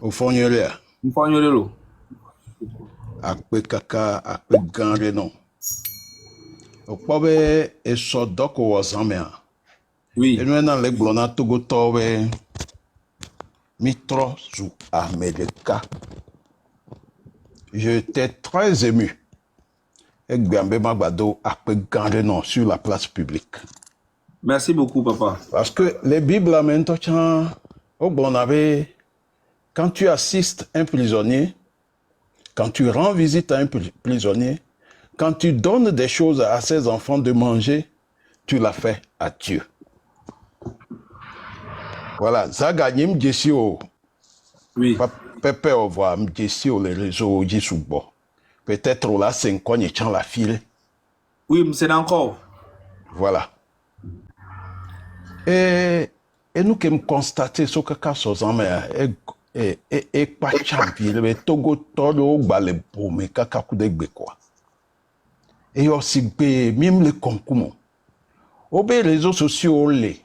Au fond, il y a Mfanyolelo. akpe kaka, akpe ganre non. Au pobe et so doko wazamea. Et Oui. nous dans les blona togo tobe mitro sous Amerika. J'étais très ému. Et Gambé Magbado akpe ganre non sur la place publique. Merci beaucoup, papa. Parce que les Bibles maintenant, au blonave, quand tu assistes un prisonnier, quand tu rends visite à un prisonnier, quand tu donnes des choses à ses enfants de manger, tu l'as fait à Dieu. Voilà, ça gagne m'jesio. Oui. Pepe au voir m'jesio les réseaux jisubo. Peut-être là c'est un cogne chan la file. Oui, c'est encore. Voilà. Et nous qui me constatons ce que casse aux hommes et pas champion mais togo todo balé mais kaka kudegbe quoi. Et aussi même les concours. Au réseaux sociaux les.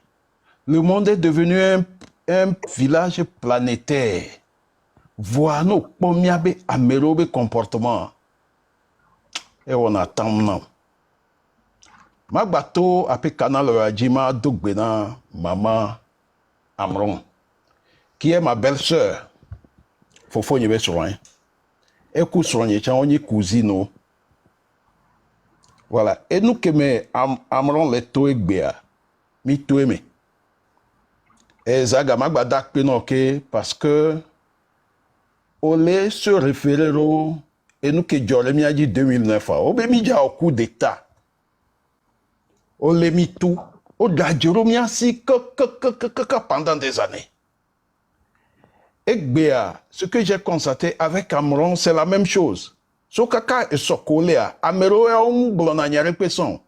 Le monde est devenu un village planétaire. Voir nos premiers améliorer comportement. Et on attend maintenant. Ma bateau a fait canal Rajima Dogbena Maman Amron, qui est ma belle-sœur. Fofo Nyebe Soin. Et coup soigné, on y cousine. Voilà. Et nous qui me Amron les toé gbea. Mi toé me. Et Zaga Magbada Penoke parce que Olé se référer au et nous que Jolemi a dit 2009 au bémidja au coup d'état Olé mi tout au Djoromia si que pendant des années. Et Gbea, ce que j'ai constaté avec Cameroun, c'est la même chose. So kaka et sokolea amero e blonanyare peson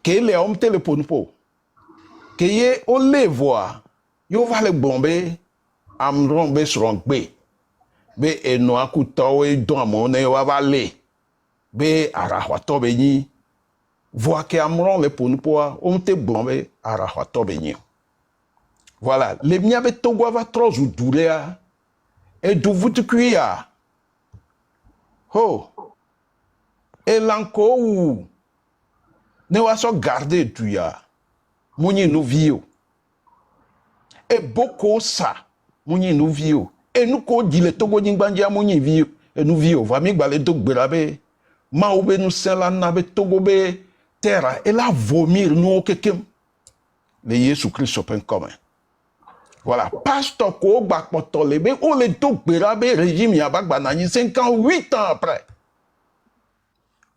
que le homme téléphone po que ye olé voix yo va le bomber amron be srongbe be eno akutawo don amone wa vale be arahwato be ni voix que amron le ponpoa on te blombe arahwato be ni. Voilà, les miabe togo va trop ou doulea et du vous cuia ho et lanko ou ne wa so garder tu ya muni no vio et beaucoup ça muni no vio et nous ko dit le togo nyingbandia muni vio et nous vio va mi gbale dog belabe ma oube nous sela na be togo be terra et la vomir nous kekem le Jésus Christ open commun. Voilà, pasteur ko bak potolebe o le dog belabe régime ya bak banani 58 ans après.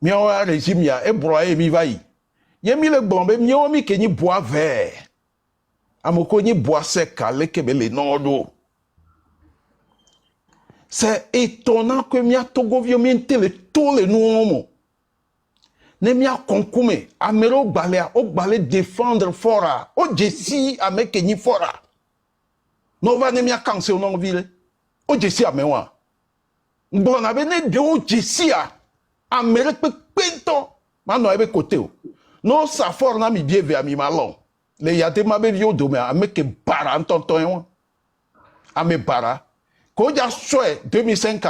Miawa régime ya e broye mi vai. Yemi le blombe miawa mi kenyi bois vert. Amoko ni bois sec à lekebele nodo. C'est étonnant que mia togo vio miente le tous les nomo. Ne mia konkume amero balea o bale défendre fora o jesi amekeni fora. No va ne mia kanse o non vile. O jesi amewa. Mbona bene de o jesi a amere pe pento. Mano ebe kote o. No sa for na mi bieve a mi malon. Le yate mabe vio dome ameke bara antonton ame bara. Ko ja soe 2005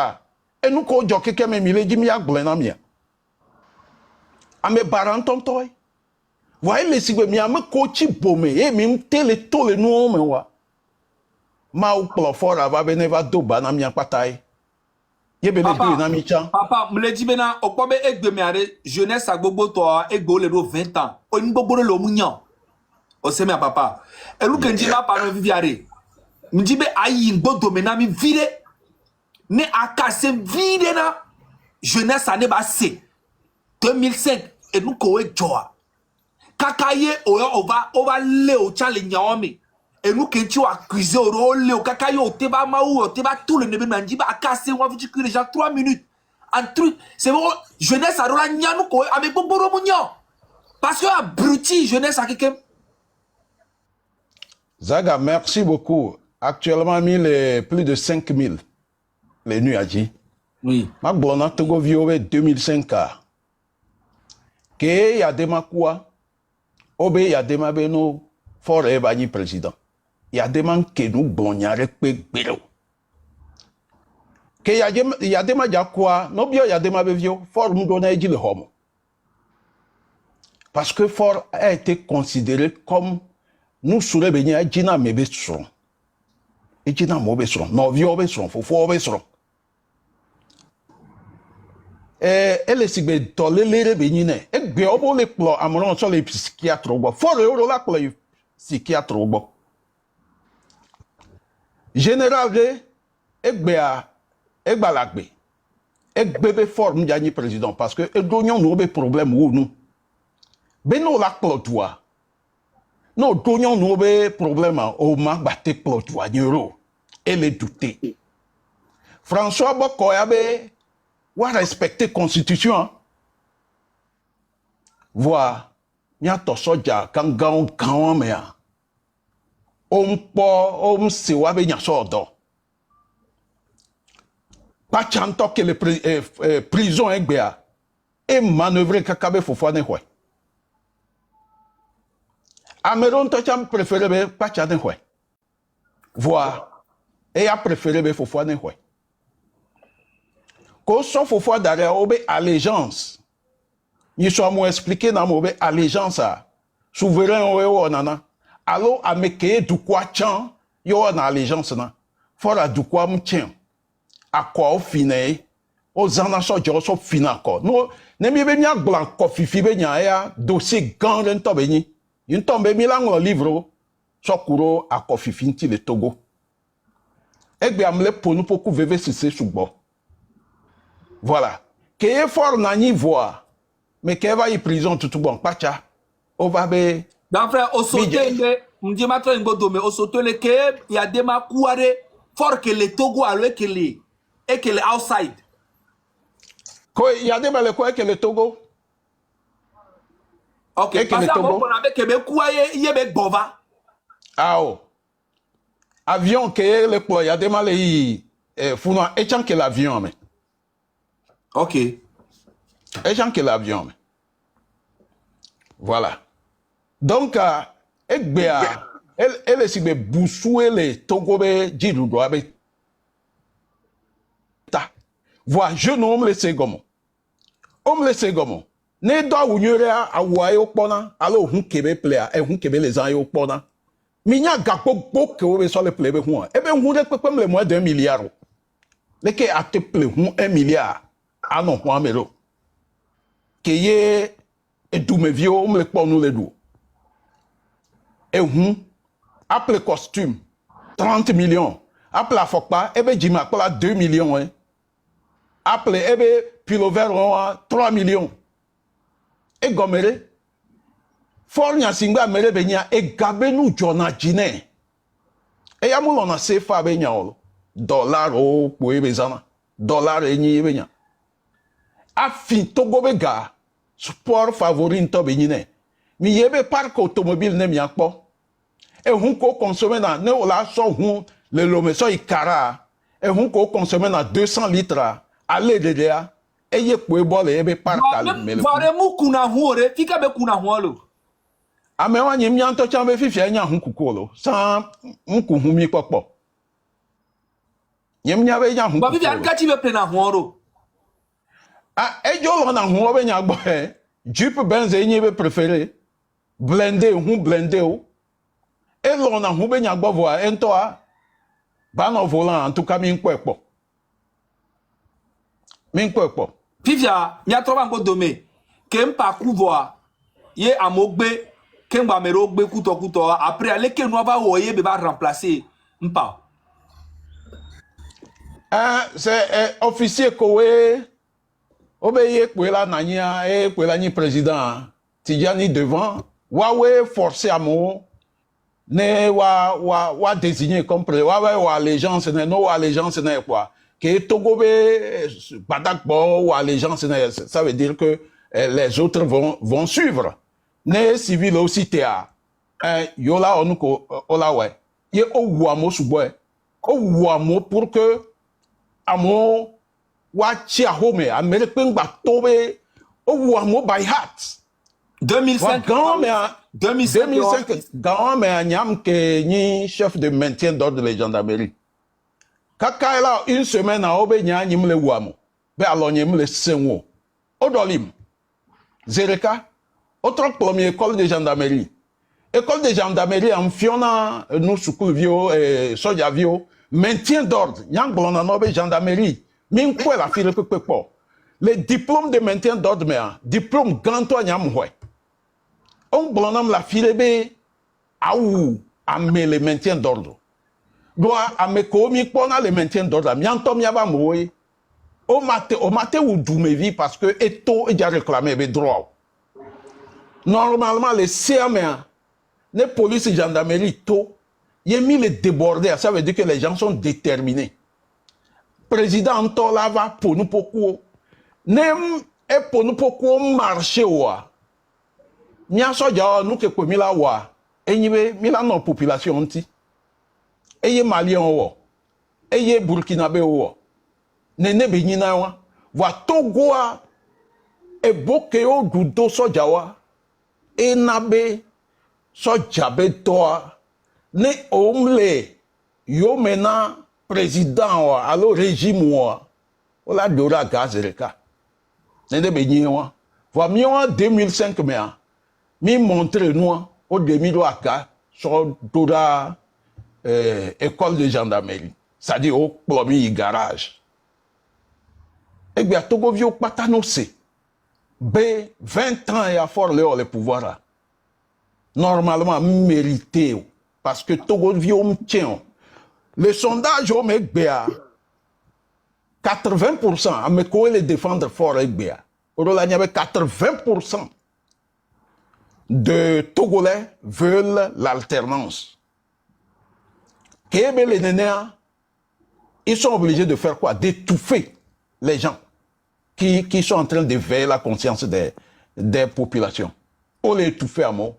et nous ko jo keke me mile jimi agblen na mia. Ame bara antonton. Voyez les sigwe mi ame ko chi bome e mi tele tole no me wa. Ma ou plo fora va bene va do ba na mia patai. Ye bele di na mi chan. Papa, me le dit bena, au quoi egbe me are jeunesse a gogo to egbe le do 20 ans. O ni gogo le munyan. O se me papa. E lu kenji ma pa no viviare. Mjibe ayi ngodo mena mi vire ne akase vire na jeunesse ane ba se 2005 et nous ko e joa kakaye o va le o chale nyaomi et nous kenchi wa accusé o le o kakaye o te ba maou o te ba tout le nebe manjiba akase wa vu que les gens 3 minutes en truc c'est bon jeunesse a rola nyanu ko avec boboro munyo parce que abruti jeunesse a quelqu'un. Zaga, merci beaucoup. Actuellement, plus de 5000 les nuits à Dji. Oui. Ma blona togo viowe 2005 ke ya dema kwa obe ya dema beno forever ni président. Ya dema ke nous blonyare pe gbero. que yadema jakwa no bio yadema bevio for mdona eji le homo. Parce que Fort a été considéré comme nous sourais bénia djina mebe son. Et djina mobe son, no vio be son, fofo be son. Elle est sigbe tolélé bénine. Et gbe obo le plo amron sur les psychiatres obo. Fort euro la plo psychiatre obo. Général de Egbea Egbalagbe. Egbebe Fort m'jani président parce que e donyon no be problème ou nous. Ben non la plotoua. Non, donyon nous be problème au ma batte plotoua nyoro. Elle est doutée. François Bokoyabe wa respecter constitution. Voir nya to soja kangan kan mea. Om se wa be nya so do. Pas chanto que les prison Egbea et manœuvrer kakabe fofane hwe. Ameron tocham préféré be pachane hwe. Voir et a préféré be fofane hwe. Ko so fofo dare obe allégeance. Ni so mo expliquer na mo be allégeance a souverain o nana. Allo ameke du kwa chan yo na allégeance na. Fora du kwa mtien. Akwa o fine o zana so jo so fina ko. No ne mi be nya blanc ko fifi be nya ya dossier grand en to be ni. Yin tombe mi lang lo livre so kuro akwa fifi nti le Togo. Egbe amle ponu poku veve sise sugbo. Voilà. Que fort nani voix. Mais qu'elle va y prison tout bon. Pacha. On va be. Dan frère, au sauté le, m'di matra ngodo me au sauté le ke ya dema kuare fort que le Togo a le que le outside. Ko ya dema le quoi que le Togo. OK, parce que on avait que be kuaye yebe bova. Ah oh. Avion que le quoi ya dema le funo echan que l'avion mais. OK. Echan que l'avion mais. Voilà. Donc, Egbea, elle est si be bousoué le Togo be jirudo abe. Ta. Voilà, je nomme le segomo. Le segomo. Ne do unyore a wayo pona, alo hun kebe plea, e hun kebe les ayo pona. Minya gapo boke obe so le plebe hun. Ebe hun de pepem le moins d'1 milliard. Leke a te ple hun 1 milliard. Anon hun amero. Keye e du me vio le ponu le du. Et après costume, 30 millions. Après la fokpa, ebe jima kola 2 millions. Hein. Après ebe pilover 3 millions. Et gomere, fornya singa mere benya e gabe nou jona jine. E ya moulon na sefa benya olo. Dollar o po ebe zana. Dollar enyi benya. Afin Togo bega, sport favori nto benyine. Mi yebe parc automobile ne mi akpo. E hun ko consommer na ne ola so hun le lome so ikara. E hun ko consommer na 200 litres ale dedea. E ye po ebole ebe parc al mele. Vare mu kuna huore, fika be kuna huolo. Ame wa nyim nyanto chambe fifi enya hun kukolo. Sa nku hun mi popo. Nyim nyabe enya hun. Ba fifi an kati be plena huoro. Ah, e jo na hun obe nya gbo e. Jeep Benz enyi be préféré. Blendé hun blendé o. Et l'on a hoube nya gbo voa ento a. Ba no volant en tout cas mi nkwepo. Mi nkwepo. Fifia, nya troba ngodo me. Kempa kuvoa. Ye amogbe kemba mero gbe kuto après ale ke no va woye be ba remplacer mpa. C'est officier kowe obeye kwela nanya e kwela ni président Tidjani devant wawe forcé à mo ne wa désigner comme wa allégeance ne no allégeance ne quoi que Togo be badakbo ou allégeance ne ça veut dire que les autres vont suivre ne civil aussi tea yola onuko olawe ye owu amo subo owu amo pour que amo wa chi ahome amere pengba tobe owu amo by heart 2005 2005 grand mais nyam ke ni chef de maintien d'ordre de la gendarmerie Kaka là une semaine à obe nya nyim le wamo. Be alo nyim le senwo. Odolim. Zereka. Autre premier école de gendarmerie. École de gendarmerie en fiona nous sukul vio soja vio maintien d'ordre. Yang blona nobe gendarmerie. Min quoi la file pepo. Les diplômes de maintien d'ordre mais diplôme ganto nyam hwe. On blonam la file be aou ame le maintien d'ordre. Doa ameko mi pona le maintien d'ordre mi antom ya ba moye o mate ou doumevi parce que eto e ja réclamer be droit normalement les CMA les police et gendarmerie to y mis les débordés ça veut dire que les gens sont déterminés président to la va pour nous pourquoi nem e pour nous pourquoi marcher wa mi aso ja nous ke ko mi la wa enyibe mi la no population nti eye malien wo eye burkinabé wo nene be nyina wa wa Togo a eboke o dudo soja wa enabe soja be toa ne omle yo mena président wa alo régime wa ola dora gazereka nene be nyina wa wa mi en 2005 mi montre nous au 2003 so dora école de gendarmerie, c'est-à-dire au premier garage. Et bien, Togo vio patanose. B, 20 ans et à fort le pouvoir. Normalement, mérité. Parce que Togo vio m'tien. Le sondage au Megbea, 80%, à me le défendre fort Megbea. Il y avait 80% de Togolais veulent l'alternance. Kébé les nénéas, ils sont obligés de faire quoi? D'étouffer les gens qui sont en train de veiller la conscience des populations. On les étouffer à mort.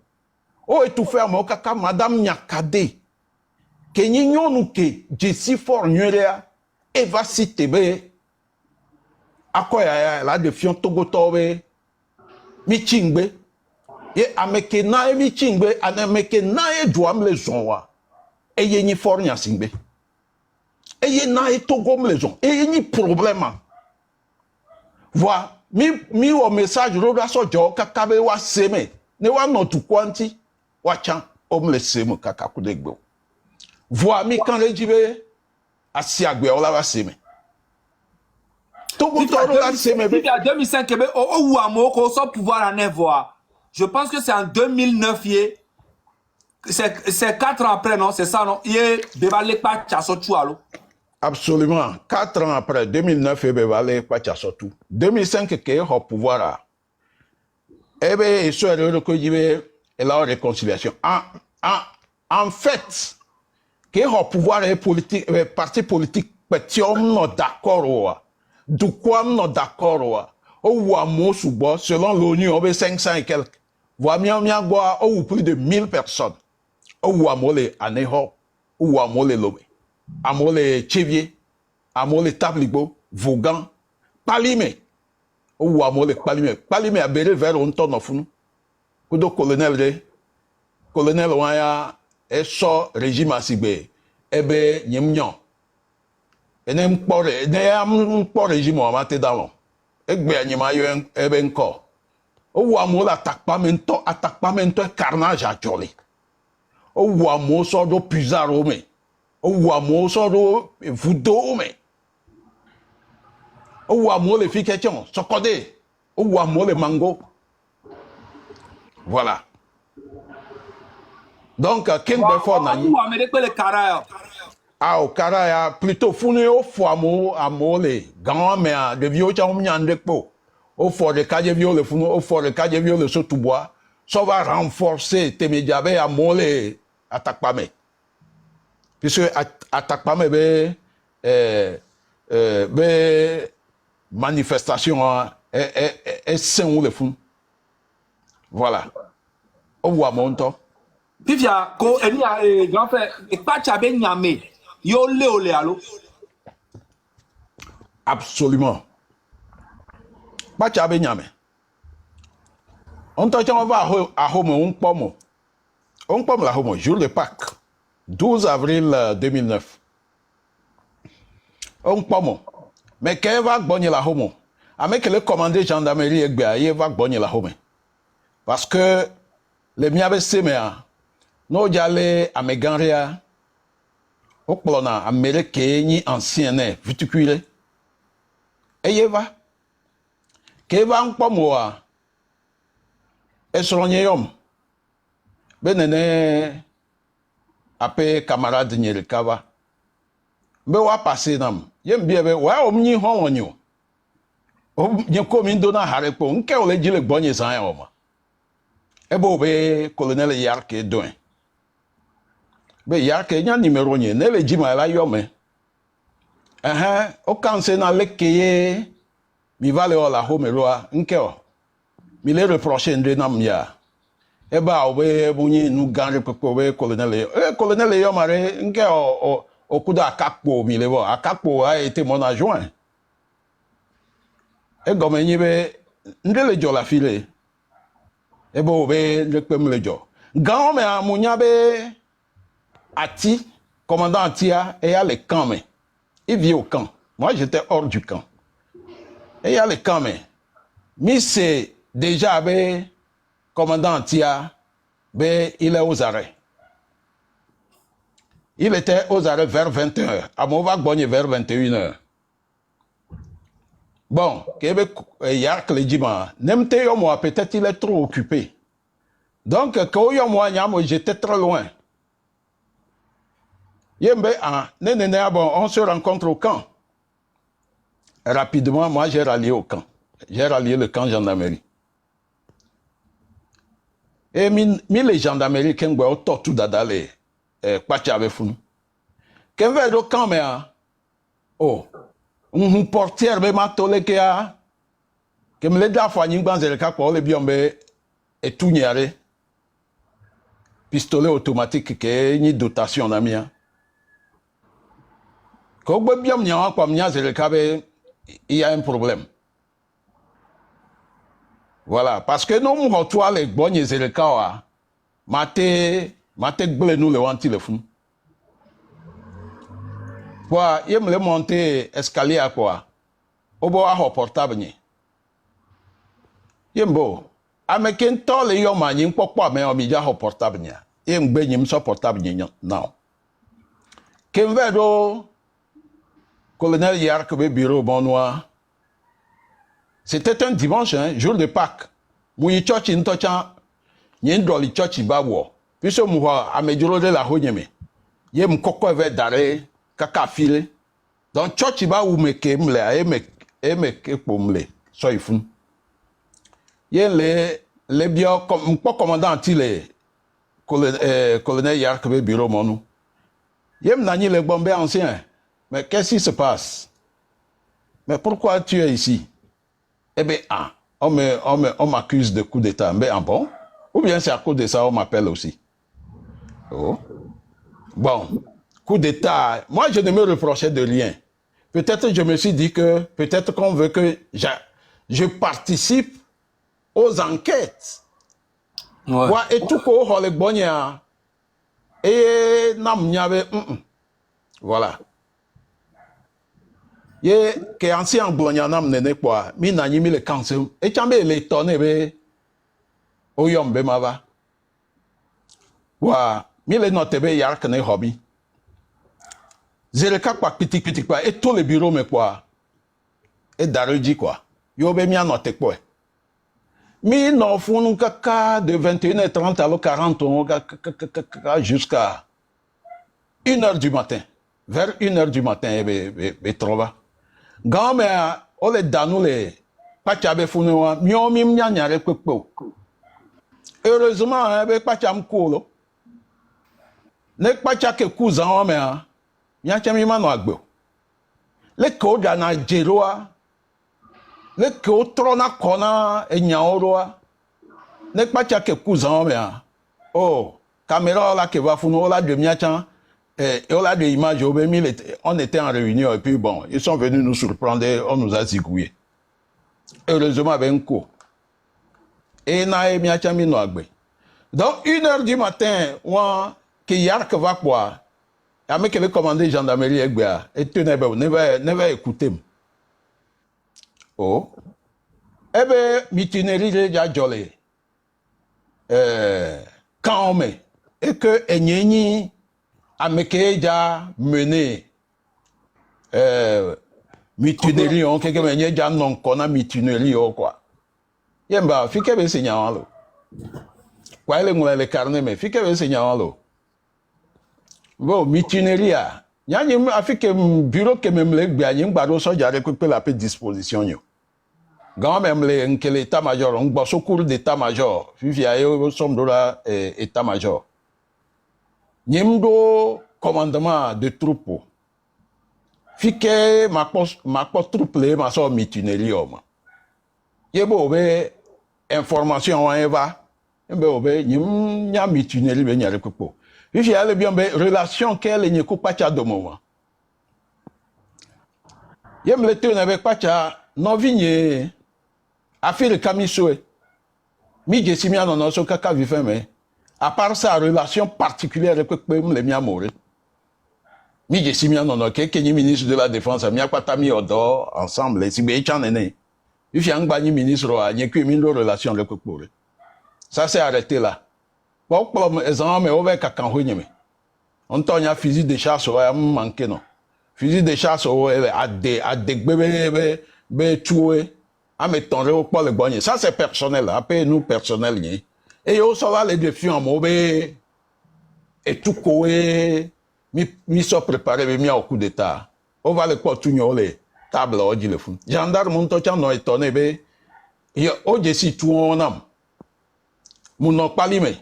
On étouffer à mort, kaka madame Nyakade. Que n'ignon nous que, Jessie Fort Nurea, Eva Sitebe, à quoi la de Fion Togo Tobe, Michingbe, et Ameke Nae Michingbe, Ameke Nae Douam les Zonwa. Eye ni for nya singbe eye na etogom les gens eye ni problème voilà mi o message roda so jo kakabe wa seme ne wa no tu kwanti wa chan om le seme kaka ku degbo voilà mi kan rejibe asiagbe o la wa seme togo toro la seme be 2005 be o ou amoko so pouvoir en avoir. Je pense que c'est en 2009 c'est 4 ans après, non? C'est ça, non? Il est dévalé par Tchassotou. Absolument. 4 ans après, 2009, il est dévalé par Tchassotou. 2005, il est au pouvoir. Eh bien, il est la réconciliation. En fait, il est au pouvoir et politique, parti politique, petit homme non d'accord. Du quoi non d'accord? Ou à Mosouba, selon l'ONU, on a 500 et quelques. Voilà, ou plus de 1000 personnes. Ou amole aneho, ou amole lobe, amole chevier, amole tablibo, Vaugan, palime, ou amole palime a bere vers un ton of nous. Kudo colonel wanya, so régime asigbe, ebe nyemnyon. Enem pore régime wa mate dalon. Egbe anyima yo ebe nko. Ou amole attaquement carnage a jolé. Ou à mon sort de Pizarro, ou à mon sort de Voudou, ou à mon les filles questions, Sokode, ou à mon les mango. Voilà. Donc, King Before Nani. Ou à les Caraya. Ah, au Caraya, plutôt fourni au foie à molé, grand mais de vieux champions de peau. Au fort de Cadevio, le fourneau, au fort de Cadevio, le saut-tout-bois. Ça va renforcer tes médias à molé. Attaque pas mais puisque attaque pas mais manifestation est sain ou le fou voilà au voit mon temps Pifia ko eni a grand frère e pa chabe nyame yo le ole alo absolument pas chabe nyame on t'entend on va à home on pomme. On parle la homo, jour de Pâques, 12 avril 2009. On pomo. Mais qu'elle va gagner la homo. Avec le commandé gendarmerie il va gagner la homo. Parce que les miabe semea, no jale à Meganria, au plana américain ni ancien viticule. Et va. Qu'elle va en pomo. Et sur l'onium. Benene. Après camarade Nyerikava. Mais wa passer nam. Yem biebe wa omni hon onyo. Nyen komi ndona harepo nke ole jile gbonye san ya oma. Ebo be colonel Yarke doin. Be Yarke nya numéro nye ne le jima la yome. O kanse na lekeye mi vale o la homeroa nke o. Mi le reprocher ndre nam ya. Eba obe bunyi nu ganre pepo be colonel yo mare nke o kuda akakpo mi levo akakpo a été mon adjoint e gomenyi be ndele jo la file ebo be ndekpem le jo gan me amunya be ati commandant Atia et y a les camps mais il vit au camp moi j'étais hors du camp et y a les camps mais c'est déjà be commandant Atia, ben, il est aux arrêts. Il était aux arrêts vers 21h. À mon vague bonne vers 21h. Bon, Québec, Yark le Djima, n'aime moi, peut-être il est trop occupé. Donc, quand j'étais très loin. On se rencontre au camp. Rapidement, moi, j'ai rallié au camp. J'ai rallié le camp gendarmerie. Et les gendarmeries qui ont tout d'adalé, pas avec fou. Quand on au camp, mais un portière be matole que a, que me le da fois n'y banze le cas pour le biombe et tout niare. Pistolet automatique que ni dotation na mia. Quand be biom nya kwa mnya le cas il y a un problème. Voilà, parce que nous, nous retrouvons les bonnes et les cas, maté glé nous le wanti le fou. Quoi, il me le monter escalier à quoi? Au bout à portable ni. Yembo, américain tol et yoma ni pourquoi mais on m'y a portable ni. Et m'be ni m'so portable ni non. Kenvedo, colonel Yark be bureau bonnois. C'était un dimanche, hein, jour de Pâques. Mouy church in tocha, yen droli church bawo. Puisque mouwa amejuro de la honyeme. Ye mkoko ve dare, kaka file. Donc church ba ou meke mle, eme pour mle, so ifun. Yen le bio, mko commandant le colonel Yarkebe bureau monou. Yem nani le bombé ancien. Mais qu'est-ce qui se passe? Mais pourquoi tu es ici? Eh bien, on m'accuse de coup d'État. Mais bon? Ou bien c'est à cause de ça on m'appelle aussi. Oh. Bon, coup d'État. Moi, je ne me reprochais de rien. Peut-être je me suis dit que, peut-être qu'on veut que je participe aux enquêtes. Ouais. Et tout quoi, les bonnes, et nam n'yave, voilà. Ye ke ancien blonyanam nene kwa mi na nyimi le kanse e chambe le tonne be oyom be mava wa mi le note be yark ne hobby zere ka kwa piti kwa et tout le bureau me kwa et dareji kwa yo be mi anote kwa mi no funu kaka de 21h30 à 40 jusqu'à 1h du matin vers 1h du matin be trova Gambe ole danule pachabe funewa miomi mnyanyare kwekpo. Heureusement be pacham kolo. Ne pachake kuza ome a nyachami mano agbo. Le ko na jeroa. Le ko trona kona enyaoroa. Ne pachake kuza ome a. Oh, caméra là qui va funu la de miachan. Et on a des images, on était en réunion et puis bon, ils sont venus nous surprendre, on nous a zigouillé. Heureusement, avec un coup. Et nae miachami no agbe. Donc, 1h du matin, qui yark va quoi? Avec le commandé gendarmerie Egbea, et tu never écouté. Oh. Eh bien, mutinerie déjà jolé. Quand on met, et que Enyeni a déjà mené mutinerie, on quelque chose déjà non qu'on a mutinerie ou quoi. Yemba, fike be signalo. Kwa ile ngula le carnet mais fike be signalo. Bon, mutinerie a. Nyanyi afike bureau que même le gbe anyi gbado soja récupérer la paix disposition yo. Quand même l'état-major, on bosse au cours d'état-major, vivia au somme de la état-major. Nyemdo commandement de troupes. Fike ma troupe le ma so mutinerie homme. Yebo be information en eva. Yebo be nyem nya mutinerie be nya repopo. Vivia le bien be relation qu'elle n'y coupe pas de moment. Yem le tene avec pacha non vigne affaire Kamisoe. Mi jesimi non so kaka vifeme. À part sa relation particulière avec le mia mourir. Mi jesimi non que ministre de la défense mi akpatami odo ensemble si be chanene. Il y a un ministre a n'y que une relation avec le. Ça s'est arrêté là. Bon comme exemple mais over kakan honyeme. On tonya fusil de chasse a manqué non. Fusil de chasse a des bébé be tué. Ah, mais ton réo pas le bonnier. Ça, c'est personnel. Après, nous, personnel. Et au soir, les défis en mauvais. Et tout coé. Mi so préparé, mais mi au coup d'état. On va le quoi tout les tables, on dit le fou. Gendarme, mon tocha, non étonné, bé. Et au jessi tout on am. Mon palime.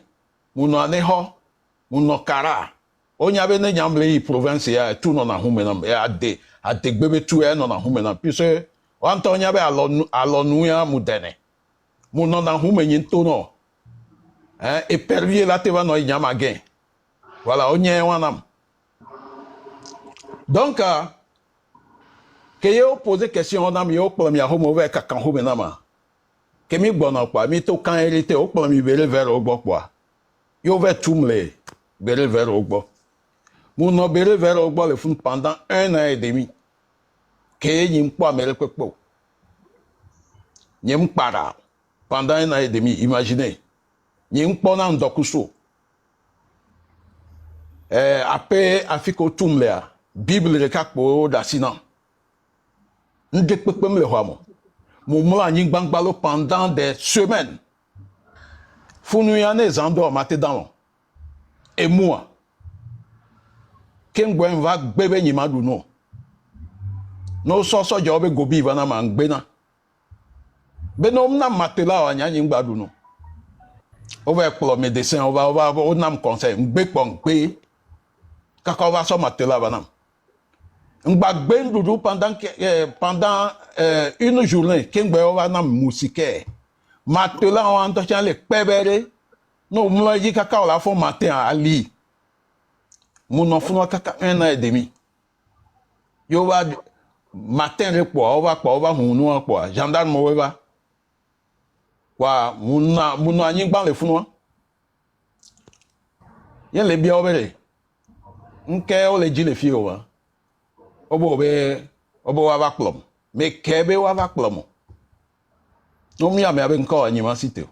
Mon aneho. Mon kara. On y avait ne yamble province, et tout non a humenam. Et à des bébés tout non a humenam. Puis c'est, Antonia be alonuya mudene. Muno na hume nyinto no. Et pervier la te va no nyama gen. Voilà, on y est wanam. Donc, que yo pose question on am yo premier homo ve kakan hume nama. Que mi bona kwa mi to kan hérité o premier bere vers ogbo kwa. Yo ve tumle bere vers ogbo. Muno bere vers ogbo le fun pendant 1 an et demi. Que n'y pas me rekwepo. N'y para pendant 1 an et demi, imaginez. N'y pas nan dokuso. Après afiko tumlea, Bible rekakpo dasina. Ndek pepem le hoamo. Moumla n'y bangbalo pendant des semaines. Founuyane zando maté dans. Et moi, Kengwen va bébé n'y madou non. No so jobe gobi vana mangbena. Benom na matela wa nya ngbadu no. Over ekplo médecin on nam conseil ngbe pongbe. Kaka va so matela vana. Ngbagbe ndudu pendant une journée kengbe va nam musique. Matela on entretien le pebere. No mla yi kaka la fo matin ali. Mon enfant kaka 1 an et demi. Yo va matin on va hunu quoi gendarme weba kwa muna nyingban le funwa yen le bia obere nke o le ji le fi wa obo wa va plom me kebe wa va plom no mi ame abe nko anyima site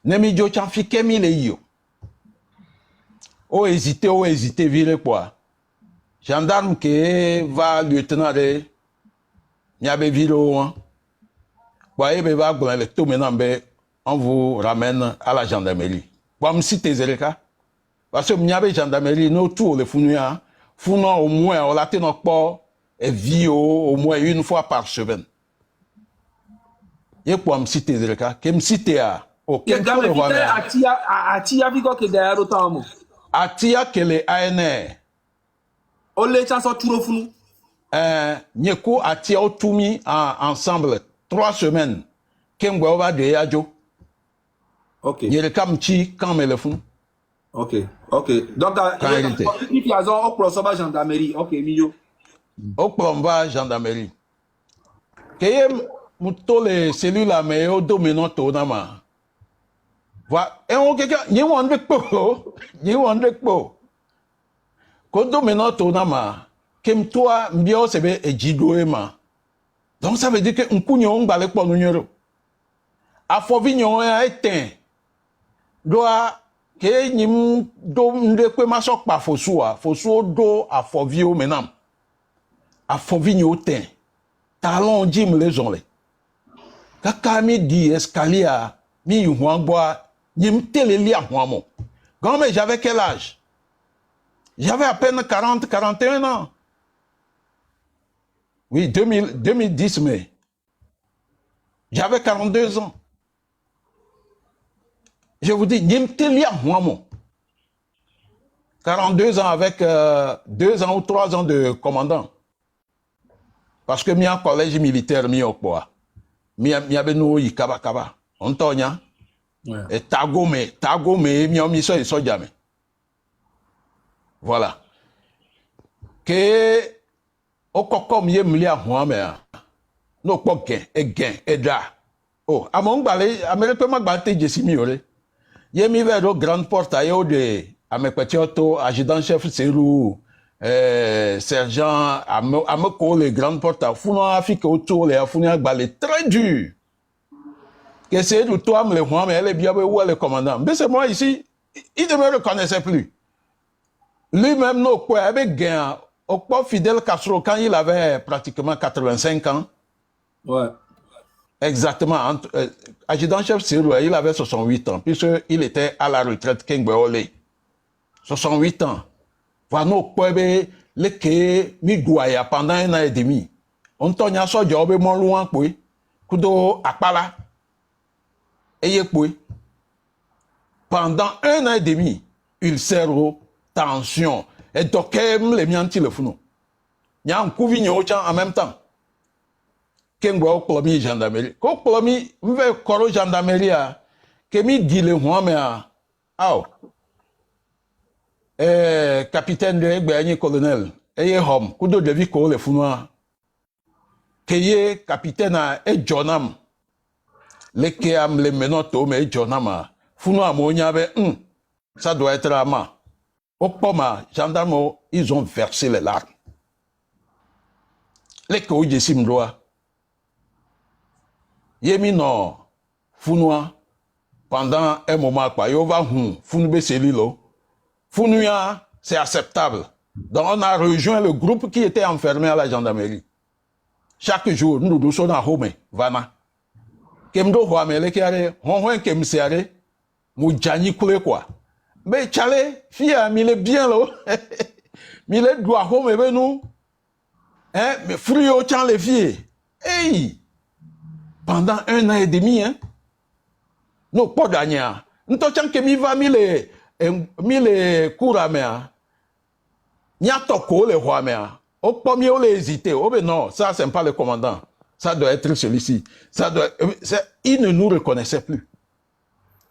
ne mi jo chan fi kemi le yo o hésiter vire quoi. Gendarme qui va lieutenant de Niabe Vilo, on vous ramène à la gendarmerie. Pour me citer Zereka, parce que Niabe gendarmerie, nous tous les Founuya, Founon au moins, on l'a tenu pas et vie au moins 1 fois par semaine. Et pour me citer Zereka, qui me cite à aucun fois le voir. Atia Vigo qui est derrière autant. Atia que les ANR. Ole chanso turo funu. Nyeko atia otumi ensemble 3 semaines. Kengwe ova de yajo. Ok. Nyere kamchi quand me le funu. Ok. Donc, il y a un pro gendarmerie. Ok, miyo. Au plomba gendarmerie. Keye muto les cellules la me o dominant tonama. Va, et on quelqu'un, ni wondre po. Kodo maintenant tonama, kem toi mbio sebe ejidoema. Donc ça veut dire que un kunyon balek pour nous. A fovignon éteint. Doa ke nyim do ndekwe masok pa fosua, fosuo do a fovio menam. A fovignon ten. Talon jim les onle. Kaka mi di escalier mi yuangboa nyim teleli a huamo. Quand mais j'avais quel âge? J'avais à peine 41 ans. Oui, 2010 mai. J'avais 42 ans. Je vous dis, Nimtelia Mouamo. 42 ans avec 2 ans ou 3 ans de commandant. Parce que mi en collège militaire mi okpoa. Mi abeno yi kaba kaba. On tonya. Et tagome mi omi so jamais. Voilà. Que okokom ye mlia Mouame. No poken et da. Oh, among balé, américain ma batte jesimi ore. Yemi vers grande porte ayo de amekpetioto adjudant chef Serou sergent ameko les grandes portes à Founo Afrique autour les afounia balé très dur. Que c'est du toi me le moi mais elle est bien où le commandant. Mais c'est moi ici, il ne me reconnaissait plus. Lui-même non quoi avec gain au pas Fidel Castro quand il avait pratiquement 85 ans. Ouais. Exactement. Adjudant-chef Sirou, il avait 68 ans, puisqu'il était à la retraite Kengbeole. 68 ans. Voilà, nous pouvons le que Migouaya pendant 1 an et demi. On tourne à ce job, mon loin, puis, Kudo Akpala. Et puis, pendant 1 an et demi, il sert aux tensions. Et donc, les mianti le founo. Il y a un couvignon en même temps. Kengwa okolomi gendarmerie. Ko okolomi mve koro gendarmerie a kemi dile huame a aw. Capitaine de egbe colonel eye hom kudo devi ko le funwa. Keye capitaine a jonam. Leke am le menoto me jonama. Funwa mo nyabe ça doit être ama. Okpoma gendarmes ils ont versé les larmes. Leke o jesim doa. Yemi no funwa pendant un moment quoi yo va funbe selilo funuya c'est acceptable donc on a rejoint le groupe qui était enfermé à la gendarmerie chaque jour nous nous sommes à home vana kemdo hoamele kiare honwen kemsiare mu jani kule quoi mais chale fia mi le bien lo mi le doit home be nous hein mais frio chan les filles hey pendant 1 an et demi, hein. Non, pas d'année. Nous t'en que mi va mille couramea. Nya toko le roamea. Au premier, on hésité. Oh, ben non, ça, c'est pas le commandant. Ça doit être celui-ci. Ça doit, il ne nous reconnaissait plus.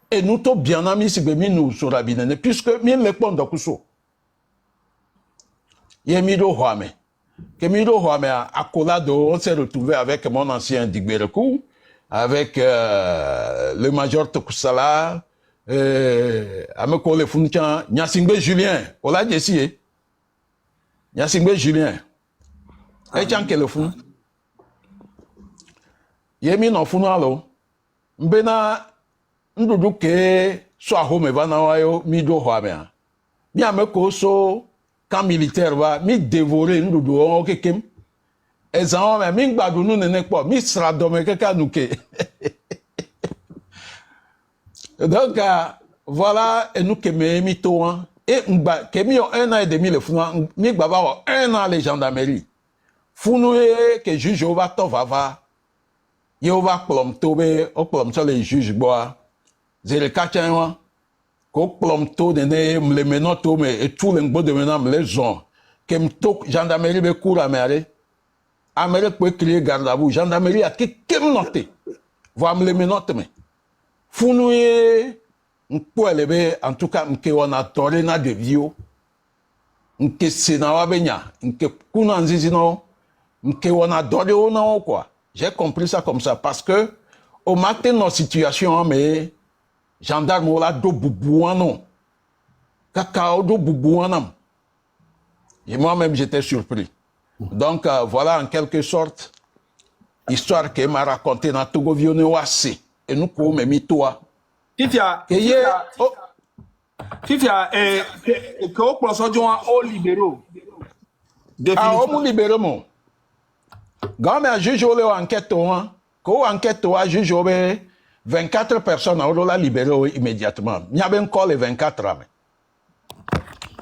Et nous, t'os bien amis, si nous sur la binene, puisque mille le pont d'Akuso. Yemido roamea. Kemido Hoamea, à Colado, on s'est retrouvé avec mon ancien Digberekou, avec le major Tokusala, Ameko Le Funchan, Nyasingbe Julien, Ola Jessie, Nyasingbe Julien, et Chan Kelefun. Yemi no funalo, Mbena Nduduke, soit home vanawayo, Mido Hoamea. Mi Ameko so, quand militaire va mi dévorer nous doit kekem ezan mais mi gbadu nous nene po mi sra do me keka nuke donc voilà et nous que mi to et ngba ke mi 1 an et demi le funa mi gba ba 1 an les gendarmerie funu que juge va to va yo va plom tobe o plom so les juges bois zele kachan ko plom to de ne le menoto me et tout le ngbo de menam les ont kem to gendarmerie be coura mere amere peut créer garde à vous gendarmerie a kem noté va me le menote me funoué pour lever en tout cas que on a toré na de vio nke sena wa benya nke kuna nzizi no nke on a doré on quoi j'ai compris ça comme ça parce que au matin nos situations mais gendarme wala do bubuano kakao do bubuanam Et moi-même, j'étais surpris. Donc, voilà en quelque sorte, histoire qu'il m'a raconté dans Togo Vione Ouassé. Et nous, comme même toi. Fifia, que au procès au libéraux. Ah, on libéré, mon. Quand on juge enquête, quand enquête, juge 24 personnes, on l'a libéré immédiatement. Il y avait encore les 24 ans.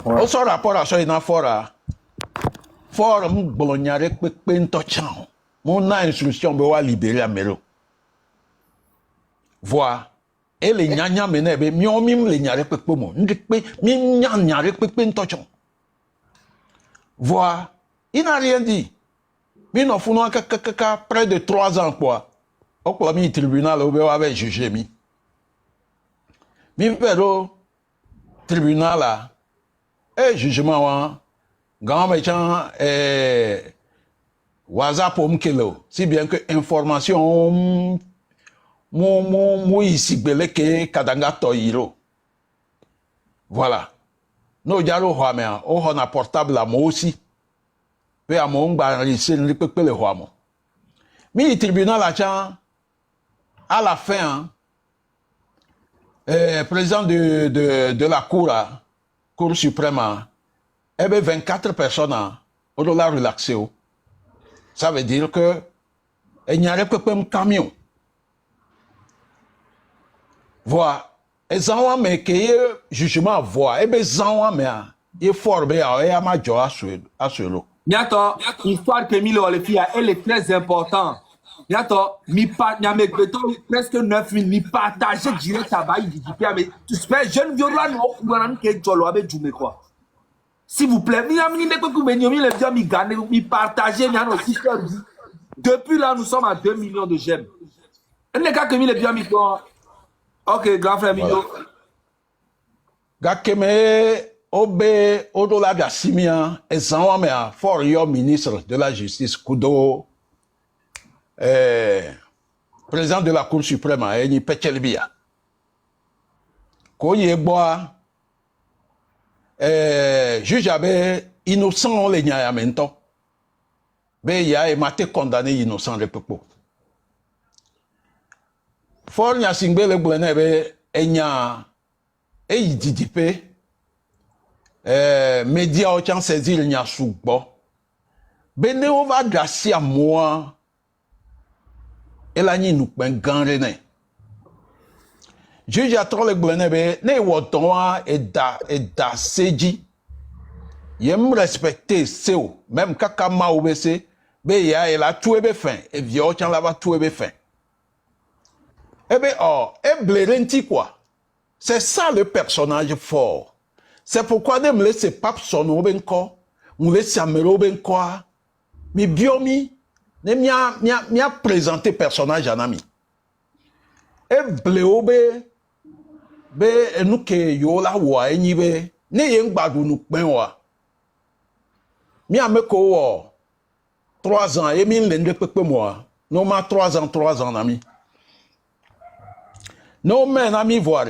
Au son rapport à ça, il y a fort. Fort, mon bolognare, pentochan. Mon instruction, on va libérer à Mero. Voilà. Et les nyanya menebe, miomim les nyare pekpomo. Ndikpe, mi nyare pekpentochon. Voilà. Il n'a rien dit. Mais nous avons près de 3 ans, quoi. Au premier tribunal, on avait jugé. Mais le tribunal, là, et jugement, quand méchant, WhatsApp, si bien que information, ici, beleke, kadanga toiro. Voilà. Nous, jalo, on a portable à moi aussi. Mais à mon barricade, ne peut pas le voir. Mais le tribunal à la fin, président de la Cour suprême, il y avait 24 personnes, on l'a relaxé. Ça veut dire que il n'y a pas un camion. Voilà. Et ça, mais que jugement voit, et bien, ça, mais il faut bien, il y a ma joie à ce lot. Niato, l'histoire que Milo le fait, elle est très importante. Niato, mi part, nyame presque 9000, mi partage direct à Baï, mais tu sais, jeune violent, non, que Jolo avec Djoumé quoi. S'il vous plaît, mi partagez, depuis là, nous sommes à 2 millions de j'aime. Et les gars que mi les bien mi quoi. Ok, grand frère Milo. Gakeme. Obe Odola Gassimia et Zanwamea for your ministre de la Justice Kudo président de la Cour suprême Eni Pechelbia Koye Boa juge abe innocent le nyayamento be ya e mate condamné innocent le pepo for nya singbe le blene be enya e yididipe médias au temps saisir il n'y a souvent bene on va grâce à moi et la ni nous ben gangrené juge a trop le gbenebe ne wotonwa et da seji yem respecter seo même kaka ma obese be ya et la tout ebe fin et vieux temps là va tout ebe fin et ben oh et blerenti quoi c'est ça le personnage fort. C'est pourquoi ne me laissez pas son obenko, me laissez amero obenko, mais biomi, ne m'y a présenté personnage en ami. Et bleobe, be nous que yola wa enibe, ne yen badou nous penwa. Mi a me ko 3 ans, et mi l'ende pepe moi, non ma 3 ans ami. Non mais ami voir.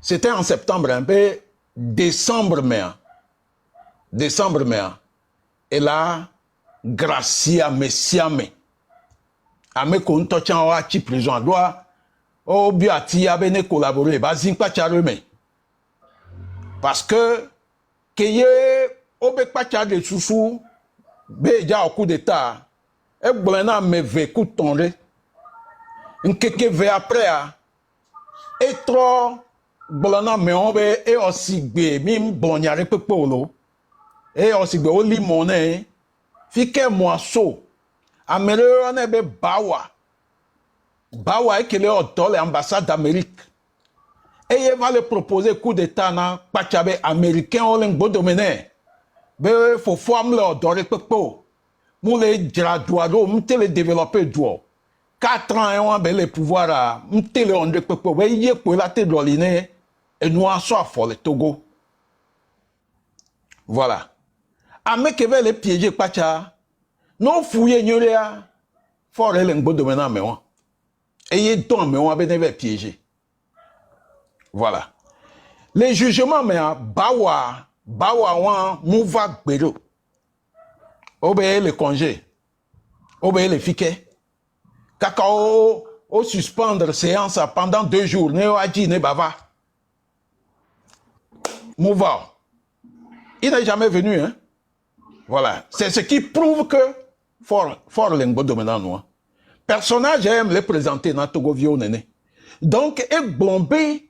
C'était en septembre, un peu décembre, mai. Et là, Gracia Messiame. A me konto chan wa chi prison doit o bi ati ya bene collaborer ba zin pa chareme. Parce que keye o be pa cha de susu be ja au coup d'état. E gblena me ve coup tonde. Nkeke ve après a. Et trop Bolana me on be e osigbe mi blonyare pepolo e osigbe o limone fike moaso amere on be bawa e kele odole ambassade d'Amérique et il va le proposer coup d'état na pachabe américain o lengbo domene be fo forme le odore pepo mu le graduado mu tele développer duo 4 ans et on be le pouvoir a mu tele onde pepo be ye ko la te doline et nous en sommes for le Togo. Voilà. Ame keve le piéger pacha. Non fouiller nyorea. For le ngbo de mena mewa. Et y don mewa beneve piéger. Voilà. Les jugements mea bawa Bawa mouva gbero. Obeye le congé. Obeye le fiquet. Cacao, au suspendre séance pendant 2 jours. Ne aji ne bava. Mouva. Il n'est jamais venu, hein. Voilà. C'est ce qui prouve que fort l'engbo dominant. Personnage aime les présenter dans Togo Nene. Donc, et Blombé,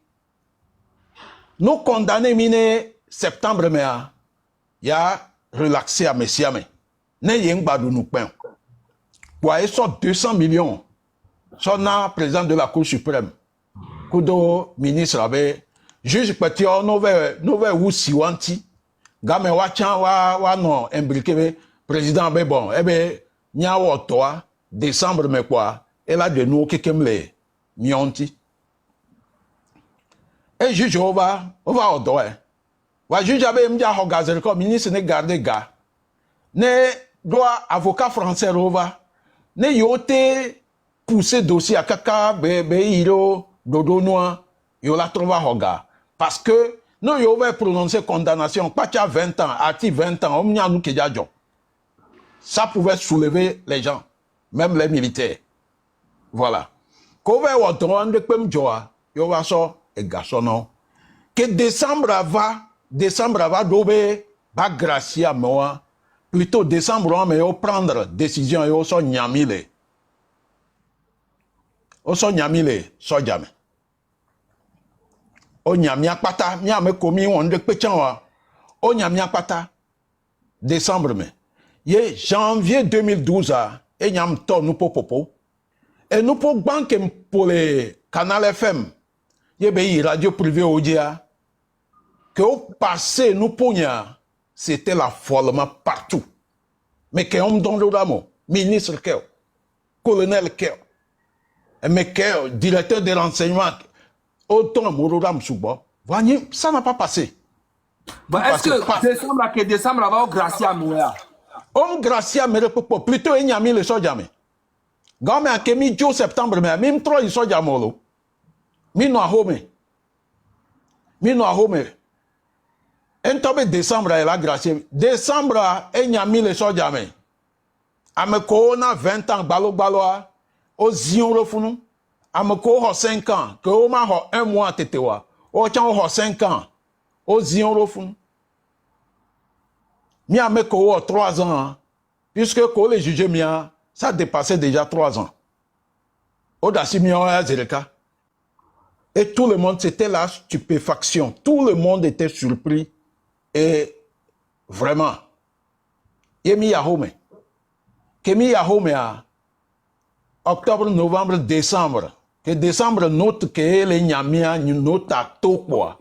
nous condamnés mine septembre, mais il y a relaxé à Messiame. Ne yeng badou nous peint. Pour aller sur 200 millions, son président de la Cour suprême, Kudo ministre avait, juge petit, nous ou siwanti, game wachan wa non imbriqué, président be bon, nyawo toi, décembre mais quoi, et là de nous qui les mionti. Et juge on va au doigt. Wa juge avait m'dia hogazer comme ministre ne garde gars. Ne doit avocat français rova. Ne yote pousser dossier à kaka be hiro dodo noa yo la trouva hoga parce que nous yo va prononcer condamnation pas qu'il y a 20 ans, article 20 ans, on n'y a nous qui déjà. Ça pouvait soulever les gens, même les militaires. Voilà. Quand on va droit de pem joa, yo va so et garçon que décembre va dobe ba gracia moi plutôt décembre mais yo prendre décision yo so nyamile. O so nyamile so jamais. O nyamia pata nyame komi on de pechanwa. O nyamia pata décembre mais ye janvier 2012 et nyam to nous popo et nous pour banque pour les canal FM ye be radio privé odia que au passé nous pogna c'était l'affolement partout mais que on donne l'amo ministre que colonel que mais que directeur de renseignement autant Mourouram Souba voyez ça n'a pas passé. Est-ce que décembre va au Gracia Mouya? On Gracia mais plutôt il n'y a mis le soja mais gamme a kemi jo septembre mais même 3 il soja molo mi no home en tobe décembre et la Gracia décembre il n'y a mis le soja mais ameko na 20 ans balo o zion refunu ameko ho 5 ans que o ma ho 1 mois tetewa o chan ho 5 ans o zion refunu mi ameko ho 3 ans puisque ko les juger mia ça dépassait déjà 3 ans o dasi mi o azereka et tout le monde c'était la stupéfaction, tout le monde était surpris et vraiment yemi yahome kemi yahome a octobre, novembre, décembre. Que décembre note que les Nyamia note à tout quoi.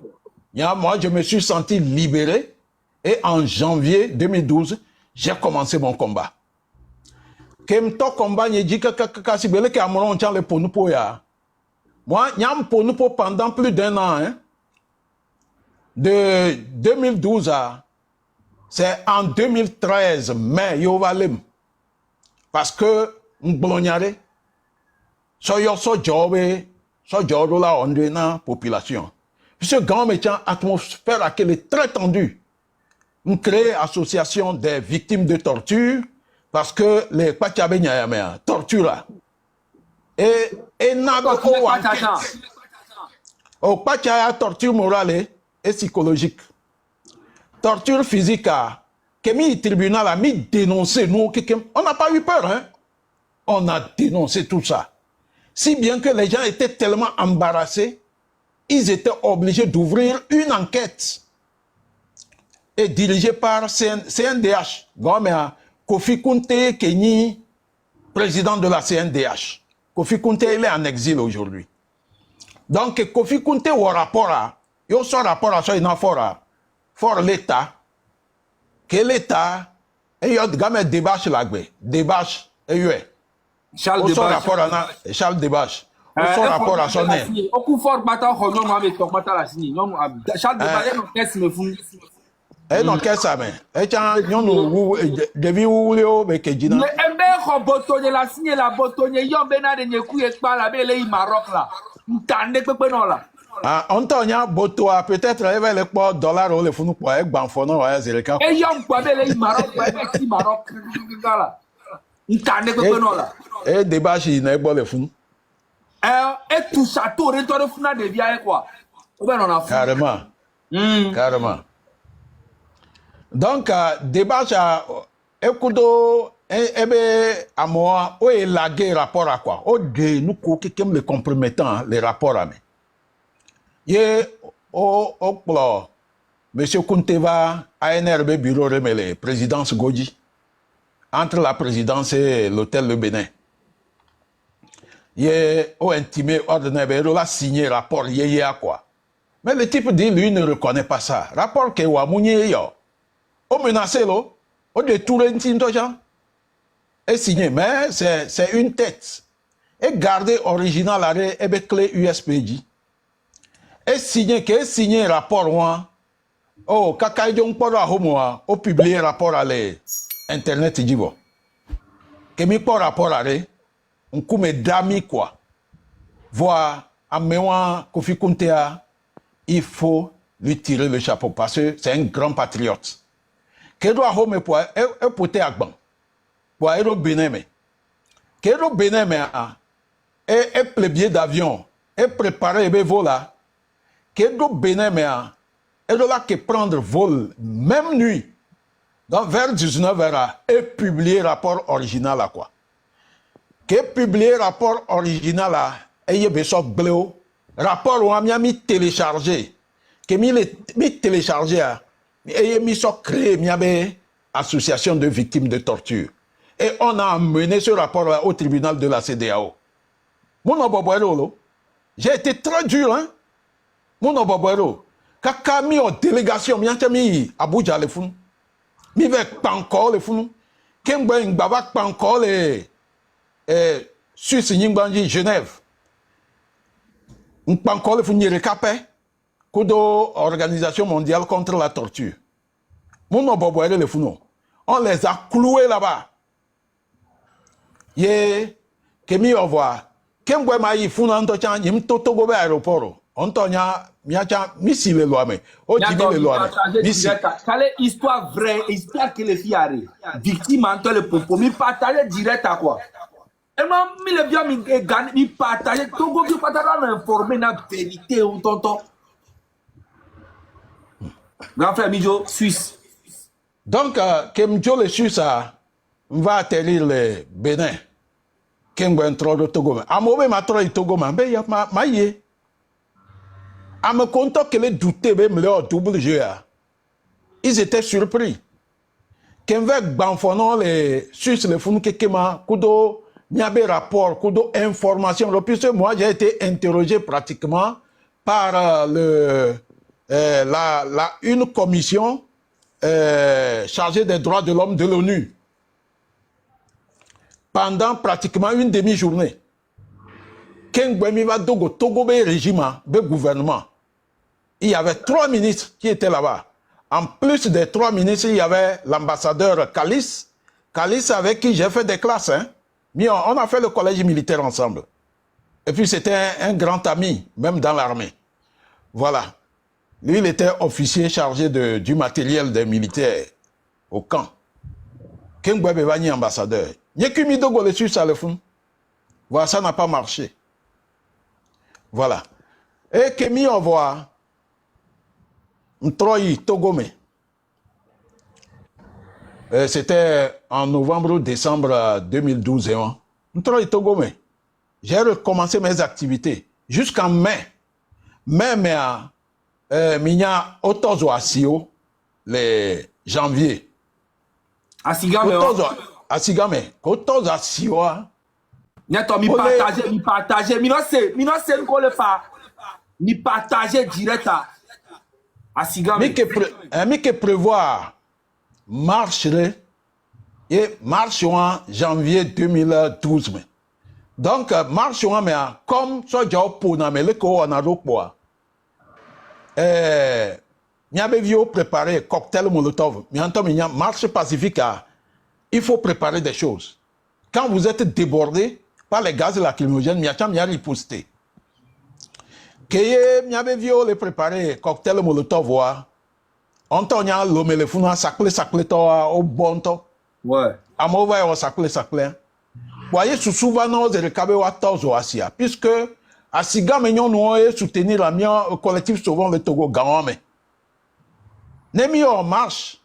Moi, je me suis senti libéré et en janvier 2012, j'ai commencé mon combat. Kemto combat n'y dit que si belé que amoron tient le ponupo ya. Moi, nyam ponupo pendant plus d'1 an, hein. De 2012 à c'est en 2013 mai yo valem parce que m'blonyare so job la on na population. Puisque grand métier atmosphère à laquelle est très tendue. On crée association des victimes de torture parce que les Pachabe Nyayamea torture là. Et n'a pas au Pachaya torture morale et psychologique. Torture physique que mi tribunal a mis dénoncé nous on n'a pas eu peur hein. On a dénoncé tout ça. Si bien que les gens étaient tellement embarrassés, ils étaient obligés d'ouvrir une enquête et dirigée par CNDH. Kofi Kunte Kenyi, président de la CNDH. Kofi Kunte, il est en exil aujourd'hui. Donc, Kofi Kunte, au rapport, il y a un rapport à ça, fort l'État, que l'État, il y a un débat sur la débat, et Charles Debache. Charles Debache. Son rapport à son nez. Au fort bata hono ma me tokmata la sini. Charles Debache no kesi me fun. Non kesa me. Echa nyonu devi wulio be kejina. Le embe ko botonye la sini la botonye yo bena de nyeku e pa la be le Maroc la. Ntande pepe no la. Ah, on t'a dit, botoa, peut-être, il va le poids dollar ou le fou pour être banfono, ouais, c'est le cas. Et yam quoi, les Maroc, les Maroc, là. Il t'a né que non là. Et débat, il n'est pas le fou. Et tout ça, tout retour de fou, de via quoi. Ben, on a fou. Carrément. Carrément. Donc, débat, écoute, ebe à moi, où est la guerre rapport à quoi? Au de nous qui aiment les compromettants, les rapports à moi. Ye au plan, Monsieur Kunteva, ANRB bureau remélé, présidence Goji, entre la présidence et l'hôtel Le Bénin. Ye au intimé ordinaire, il a signé rapport yé à quoi. Mais le type dit lui ne reconnaît pas ça. Rapport que Wamounié yo, au menacé lo, au détourné un est signé, mais c'est une tête. Et garder original avec clé USPJ. Et signé rapport moi. Oh, kaka jong poro a homo o publier rapport à internet jibo. Que mi por rapport à on kume dami quoi. Voir à mewa Kofi Kuntea, il faut lui tirer le chapeau parce que c'est un grand patriote. Que doit homo pour pote agban. Pour aller au Bénin mais. Que au Bénin mais et plebier d'avion et préparer le vol là. Que au Bénin mais et de là que prendre vol, même nuit, donc vers 19h, et publier rapport original à quoi? Que publier rapport original à, et y a besoin de rapport où on a mis téléchargé, que mis téléchargé à, et mis créé, il y avait association de victimes de torture. Et on a amené ce rapport au tribunal de la CEDEAO. Mon oboboero, j'ai été très dur, hein? Mon oboboero. Kaka mi en délégation, mi mi Abuja le fou. Mi vek pankor le fou. Kembe ngbaba pankor le Suisse nyingbanji Genève. Pankor le fou ni recapé. Kudo Organisation mondiale contre la torture. Mon oboboere le fou non. On les a cloués là-bas. Ye kemi over. Kembe ma yi fou nan to chan yim toto go be aéroport. Antonia, miacha, misi le loame. O jimi le loame. Misi. Quelle histoire vraie, histoire que les filles arrivent. Victime en toi le popo, mi partager direct à quoi? Et moi, mi le bien mi partager, Togo qui partager informer na vérité ou tonton. Grand frère Mijo, Suisse. Donc, Kemjo le Suisse va atterrir le Bénin. Kembo intro de Togo. Amobe ma trop Togo ma be ya ma ye. À me compte que les doutés même leur double jeu. Ils étaient surpris. Qu'avec Banfonon, les Suisses, les fous Kekema, Kudo, Niabe rapport, Kudo information. Puisque moi, j'ai été interrogé pratiquement par une commission chargée des droits de l'homme de l'ONU. Pendant pratiquement une demi-journée. Kengwemi va dogo Togo be régime, be gouvernement. Il y avait 3 ministres qui étaient là-bas. En plus des 3 ministres, il y avait l'ambassadeur Kalis. Kalis avec qui j'ai fait des classes. Hein. Mais on a fait le collège militaire ensemble. Et puis c'était un grand ami, même dans l'armée. Voilà. Lui, il était officier chargé du matériel des militaires au camp. Kengwe Bevani ambassadeur. Nyekumi Dogo le Suisse à le fond. Voilà, ça n'a pas marché. Voilà. Et Kemi, on voit Ntroyi Togome. C'était en novembre ou décembre 2012. Ntroyi Togome. J'ai recommencé mes activités jusqu'en mai. Mais, Minya Otozo Asio, le janvier. Asigame. Asigame. Otozo Asio. Neto, mi partager. Mi non c'est qu'on le fait. Mi partager direct à Sigame. Mi que prévoir marche et marche en janvier 2012. Donc, marche en mais comme ça, j'ai pour na mais le ko na rokwa. Mi avait vu préparer cocktail Molotov. Mi entend mi marche pacifique. Il faut préparer des choses. Quand vous êtes débordé par les gaz lacrymogènes, mi a riposté. Keye miabe vio le préparer cocktail molotov wa. Antonia lo melefuna sakle to au bonto. Ouais. Amova yo sakle. Voyez souvent non de rekabe wa tozo asia puisque asiga menyon no e soutenir la mien collectif souvent le Togo Gawame. Nemi en marche.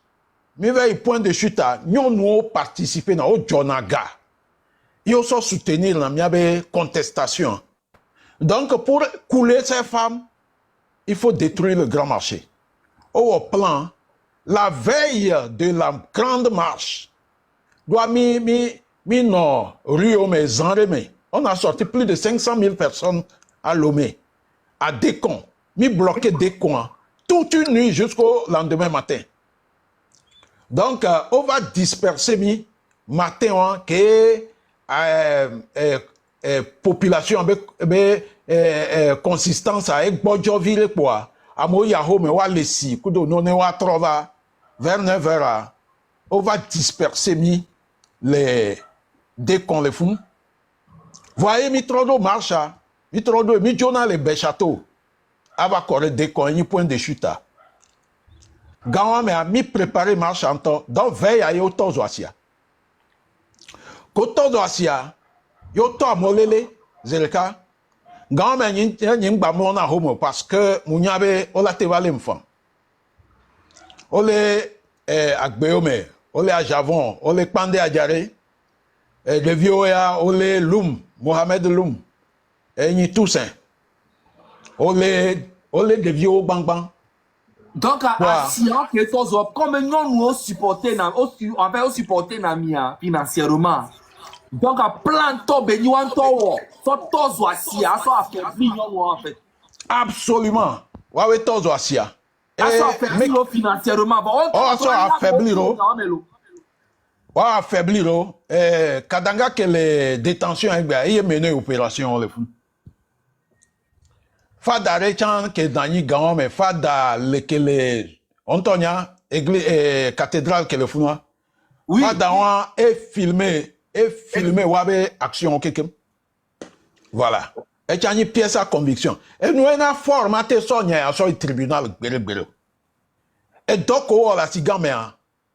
Mi veille point de chute à nyon no participer na o jonaga. Yo so soutenir la miabe contestation. Donc pour couler ces femmes, il faut détruire le grand marché. Au plan, la veille de la grande marche, doit non Rio mais Zanreme. On a sorti plus de 500 000 personnes à Lomé, à Décon, mi bloqué Décon, toute une nuit jusqu'au lendemain matin. Donc, on va disperser mi matin que population consistance avec Bodjoville quoi. Amo yaho me wa lesi kudo no ne wa trova vers 9h. On va disperser mi les dès qu'on les font. Voyez mi trodo marcha, mi trodo mi jona les béchateaux. Ava corre dès qu'on y point de chute. Gawa me a mi préparé marche en temps donc veille à yo tozo asia. Ko tozo asia yo to amolele zeleka. Gawa me nyin gba mo na homo parce que munyabe ola te vale mfan. Ole agbeome, ole a Javon, ole Pande Adjare, de Vioya, ole Loum, Mohamed Loum, Ni Toussaint, ole de Vio Bang Bang. Donc, à Sia, que tozo, comme nous supporter, on va supporter Namia financièrement. Donc, à plan to benyuan to, so tozo à Sia, so affaibli en fait. Absolument. Wawe tozo asia. Affaibli financièrement. So affaibli affaiblir kadanga que les détentions y mené opération le fou. Fada rechan que dani gaon mais fada le que les Antonia église cathédrale que le fou. Oui. Fada wa et filmé wabe action kekem. Voilà. Et tu as une pièce à conviction. Et nous avons formaté Sonia sur le tribunal. Et donc,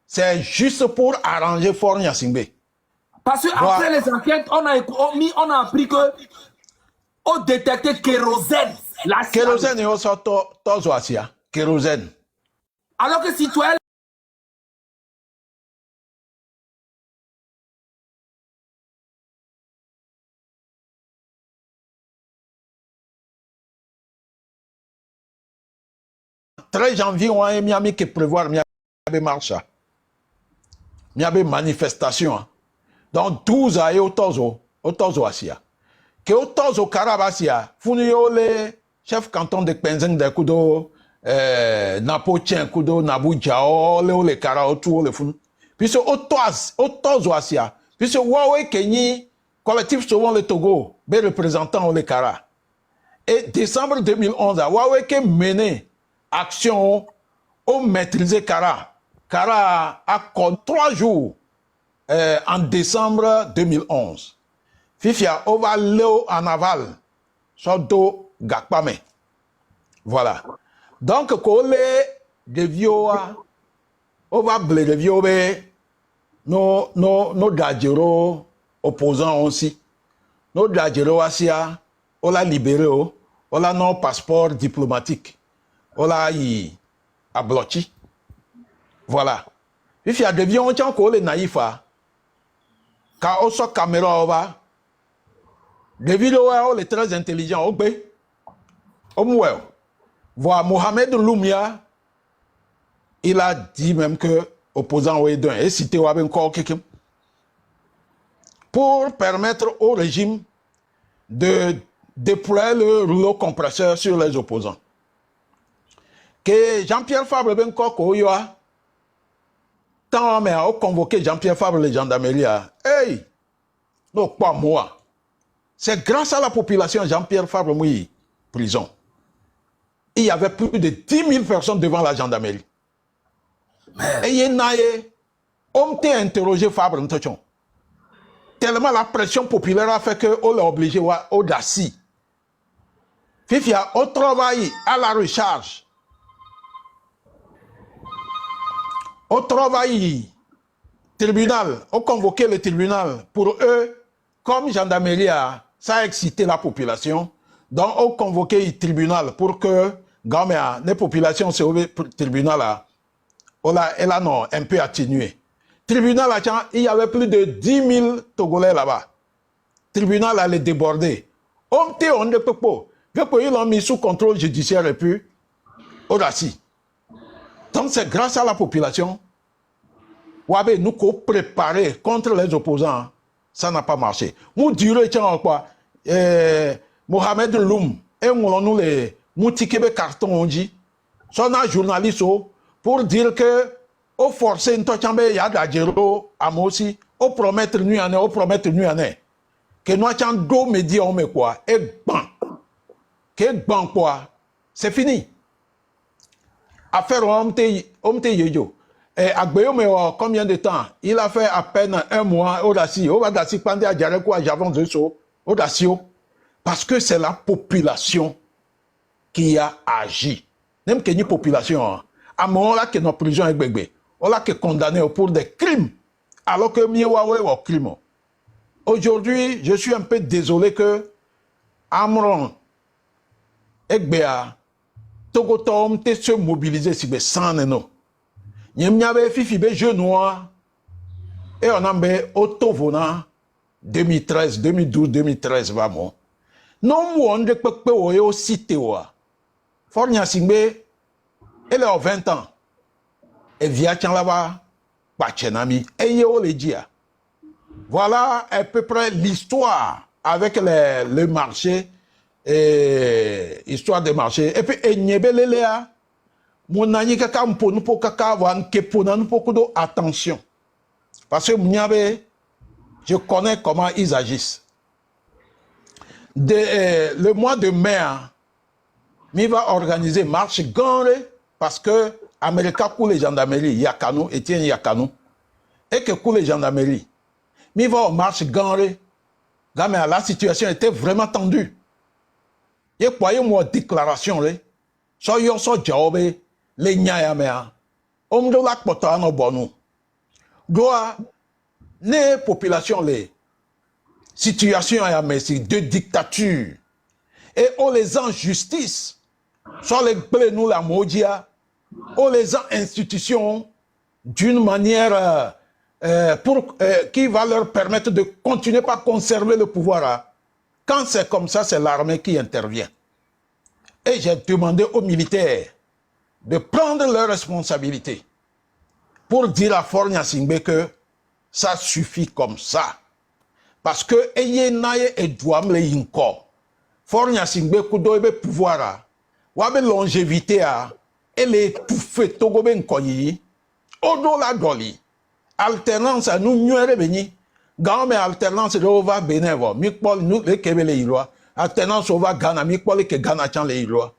c'est juste pour arranger Fornia Singbe. Parce qu'après les enquêtes, on a appris que on détectait kérosène. Kérosène est aussi tozoasia. Kérosène. Alors que si toi le 13 janvier, on a mis que prévoir une marche. Il y avait manifestation. Donc 12 a au Tozo Asia. Que au Tozo Karabasia, Funio le chef canton de Penzeng de Kudo, Napotien Kudo, Nabujao, le Kara autour le Fun. Puis au Tozo Asia, puis Huawei Kenyi, collectif souvent le Togo, des représentants le Kara. Et décembre 2011, Huawei qui mené action au maîtriser Kara. Kara a compté 3 jours en décembre 2011. Fifia, on va léo en aval, surtout Gakpame. Voilà. Donc, quand les vieux, on va blé les vieux, nos gadgets opposants aussi. Nos gadgets aussi, on l'a libéré, on a nos passeports diplomatiques. On l'a à bloqué. Voilà. Il y a des vieux gens qui ont les naïfs. Quand on sort caméra, on va. Des vidéos, on est très intelligents. On va. Voilà, Mohamed Loumia, il a dit même que opposant au Edouin, et cité encore quelqu'un, pour permettre au régime de déployer le rouleau compresseur sur les opposants. Que Jean-Pierre Fabre ben koko yoa tant mais a convoqué Jean-Pierre Fabre les gendarmerie hey non pas moi c'est grâce à la population Jean-Pierre Fabre oui prison il y avait plus de 10 000 personnes devant la gendarmerie et il naie on t'a interrogé Fabre n'tachon tellement la pression populaire a fait que on l'a obligé au d'assis Fifia, au travail, à la recharge. Au travail, tribunal, on convoqué le tribunal. Pour eux, comme gendarmerie ça a excité la population, donc on convoqué le tribunal pour que les populations se au tribunal elle a non, un peu atténué. Tribunal, il y avait plus de 10 000 Togolais là-bas. Tribunal allait déborder. On ne peut pas. Ils l'ont mis sous contrôle judiciaire et puis, on a si. Donc c'est grâce à la population, Wabe nous préparer contre les opposants. Ça n'a pas marché. Nous dirons, tiens, quoi, Mohamed Loum, et nous les moutiqués carton, on dit, son journaliste, pour dire que, au forcer une tochambe, il y a d'adjero, à moi aussi, au promettre nuit année, au promettre nuit année. Que nous avons deux médias, on met quoi, et ban. Que ban quoi, c'est fini. Affaire Omte Yeyo. Et Agbeyo, mais combien de temps? Il a fait à peine un mois, Odassi, Odassi, pendant à Djareko, à Javon de So, Odassi, parce que c'est la population qui a agi. Même qu'il y a une population, à moment là que nos prisons est bébé, on l'a que condamné pour des crimes, alors que Miawawe est au crime. Aujourd'hui, je suis un peu désolé que Amron Egbea Togo Tom te se mobiliser si be sans no. Nyemnyabe fifi be genois et on a be autovona 2013, 2012, 2013 vamos. Non mo on de pepe o e o cité wa. Fornya singbe elle a 20 ans. Et via tian là-bas Pachenami et yo le dia. Voilà à peu près l'histoire avec le marché et histoire de marché. Et puis, Enyebelelea, mon nani kaka mpo nupo kaka wan kepona nupo kudo attention. Parce que Mniabe, je connais comment ils agissent. Le mois de mai, mi va organiser marche ganre parce que Américain coule les gendarmeries, Yakanou, Etienne Yakanou, et que coule les gendarmeries. Mi va en marche ganre. La situation était vraiment tendue. Et croyez moi déclaration so yo so jobe le nyaya mea omdo la kpota no bonu doa ne population les situation ya merci de dictature et on les en justice so les ble nous la modia on les en institutions d'une manière qui va leur permettre de continuer par conserver le pouvoir. Quand c'est comme ça, c'est l'armée qui intervient. Et j'ai demandé aux militaires de prendre leurs responsabilités pour dire à Fornia Singbe que ça suffit comme ça. Parce que Eye Naye et Douam le Yinko, Fornia Singbe Kudo ebe pouvoir, wabe longévité et les touffes Togobe Nkoyi, Odo la Doli, alternance à nous nuere beni. Quand mais alternance de ova bénévo, mikpol nous les kebele iloa, alternance ova Ghana, mikpol ke Ghana chan le iloa.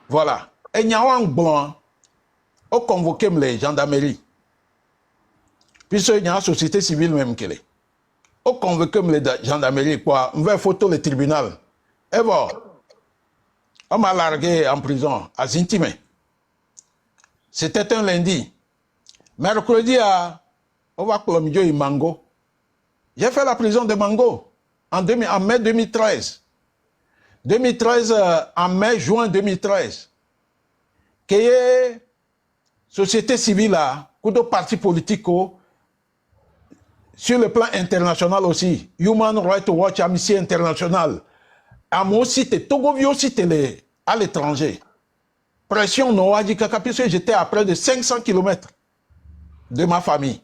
Voilà. Et nyawang blanc, au convoqué les gendarmeries. Puisque il y a une société civile même qui est. Au convoqué les gendarmeries, quoi, on va photo le tribunal. Et bon, on m'a largué en prison à Zintime. C'était un lundi. Mercredi on va Colombier et Mango. J'ai fait la prison de Mango en mai 2013. 2013, en mai, juin 2013. Qui est société civile, coup de parti politique, sur le plan international aussi, Human Rights Watch, Amnesty International, à mon site, Togovio site à l'étranger. Pression non, puisque j'étais à près de 500 km de ma famille.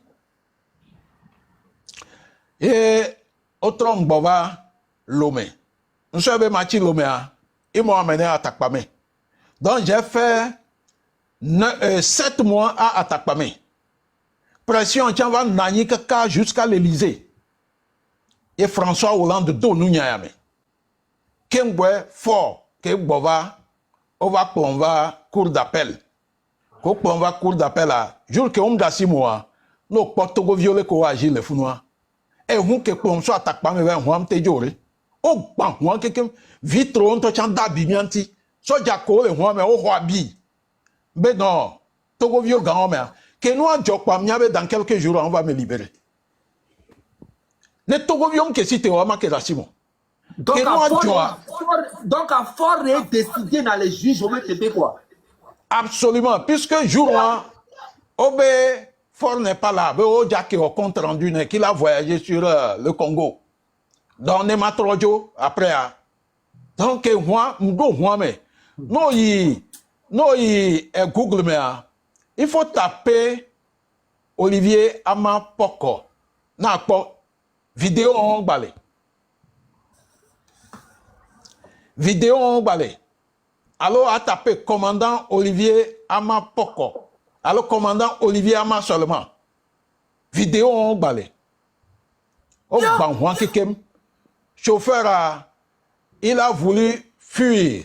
Et autre Mbova Lomé. Nous sommes Mati Lomé, ils m'ont amené à Atakpame. Donc j'ai fait 7 mois à Atakpame. Pression va nani kaka jusqu'à l'Élysée. Et François Hollande do nous nyame. Kengwe fort que Bova on va cour d'appel. Quand on va cour d'appel à jour que on d'assis moi, nos portes go violer ko agir le founois. Et vous que on soit attaque pas me vers moi te jore. O ban huan quelqu'un vitro on to chan dabi mianti. Soja ko le huan me o ho abi. Mais non, Togo vieux grand-mère. Que nous en jokwa mniabe dans quelques jours on va me libérer. Ne Togo vieux que si te wa ma que la Simon. Donc, à fort de décider dans les juges, on va te quoi? Absolument, puisque jour Obe Fort n'est pas là, au Jack au compte rendu qu'il a voyagé sur le Congo. Dans Nematrojo après. Donc moi, mais non Google mais il faut taper Olivier Ama Poko. Na po vidéo en balai. Vidéo en balai. Alors à taper commandant Olivier Ama Poko. Alors commandant Olivier Ama seulement. Vidéo en balai. Au banhuan kekem. Chauffeur il a voulu fuir.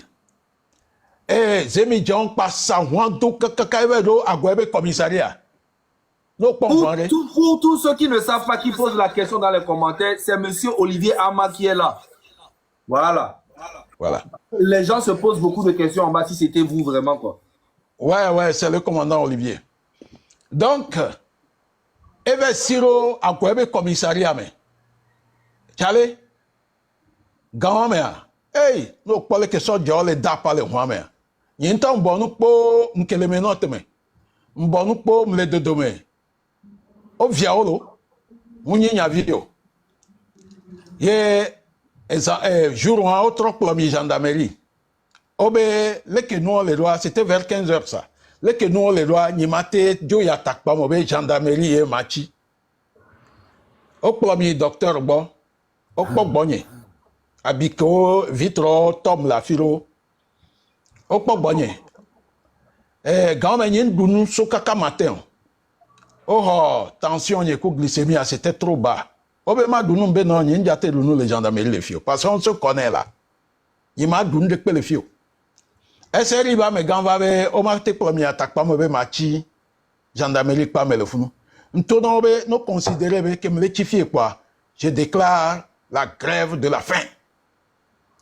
Et Zemi Djong passe à Wando Kakaïvedo à Gwebe commissariat. Pour tous ceux qui ne savent pas, qui posent la question dans les commentaires, c'est monsieur Olivier Ama qui est là. Voilà. Les gens se posent beaucoup de questions en bas si c'était vous vraiment quoi. Ouais, c'est le commandant Olivier. Donc, Eve Siro à Gwebe commissariat mais. Chale, Gamamea. Hey, no pole que so jole da pale Wamea. Yenta mbonu po mkeleme noteme. Mbonu po mle dodome. O viaolo, munye nya video. Ye jour un autre plomi gendarmerie. Obe le que nous les lois, c'était vers 15h ça. Le que nous les lois, ni mate dio ya takpa mobe gendarmerie et machi. O plomi docteur bon, o bonye. Abiko vitro tom la filo. O bonye. Gamen dunu sokaka matin. Oh, tension yeko glycémie, c'était trop bas. Obema dunu benon yin jate dunu les gendarmerie les fio. Parce qu'on se connaît là. Yima dunu de pe les fio. SRI va me ganvave o ma te premier attaque pas me machi gendarmerie pas me le funu. M'tono be no considérer que me l'étifier quoi. Je déclare la grève de la faim.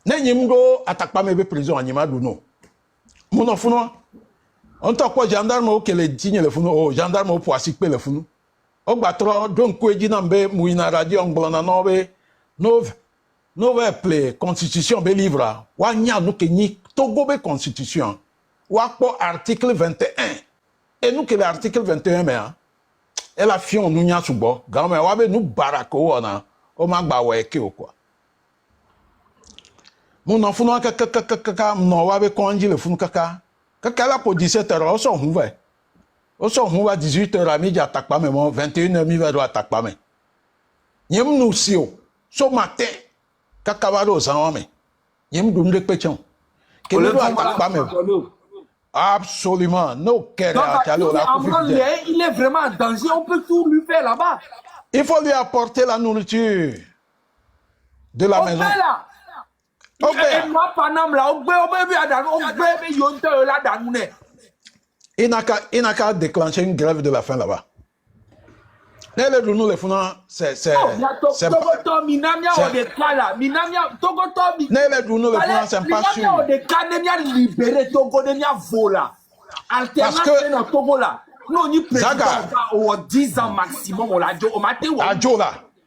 N'yimgo attaque pas me prison en yima dunu. Mon enfant on t'a quoi gendarme au que les dignes le funu o gendarme au poissi pe le funu. O batro donc ko dinambe muina radio nglana nobe nove play constitution be livre wa nya no ke ni Togo be constitution wa po article 21 et nous que l'article 21 mais elle a fion nous nya subo gamme wa be nous barako ona o magba wa eke o quoi mon enfant kaka no wa be konji le funu kaka la pour 17h on s'en ouvert on s'en ouvert 18h à midi attaque pas mais 21h mi va attaque pas mais yem nous sio so matin kakavado sans mais yem dunde pechon que le attaque pas mais absolument no care il est vraiment en danger, on peut tout lui faire là-bas. Il faut lui apporter la nourriture de la maison. Il n'a qu'à déclencher une grève de la faim là-bas. C'est parce que Zaga 10 ans maximum on l'a dit au matin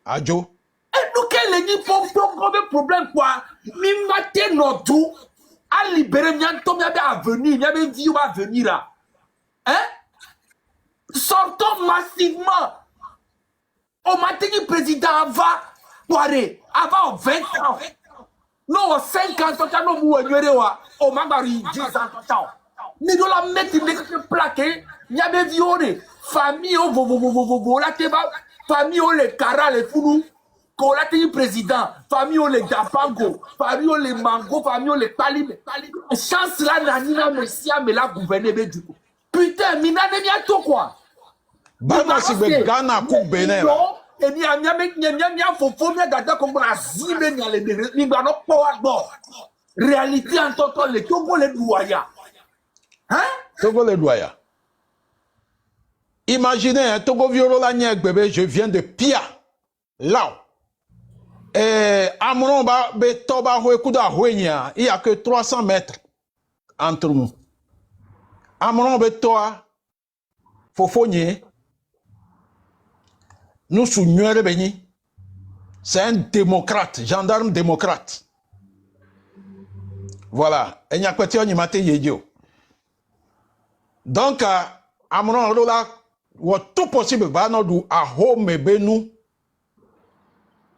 Adjo et nous quel est problème quoi mi matin non tout à libérer mianto mi à venir mi avait dit va venir là hein sortons massivement au matin du président va poiré avant 20 ans non 5 ans tout ça non moué au magari 10 ans mais dans la mettre une plaqué il y avait violé famille au la famille au les cara les foulous qu'on a été président famille au les dapango famille au les mango famille au les pali chance là nanina messia mais la gouverner du coup putain mina ne bientôt quoi bana si be Ghana ku Benin et ni a fofo mi gada comme la zime ni ale ni gba no po réalité en toto le Togo le douaya hein Togo le douaya. Imaginez, Togo Violo la bébé, je viens de Pia. Là. Et Amron be toba hoekuda hoenya, il y a que 300 mètres entre nous. Amron be toa fofonye, nous sous Nuere Beni. C'est un démocrate, gendarme démocrate. Voilà. Et n'y a pas de mate yedio. Donc, Amron Lola, ou tout possible, va nous à home benu.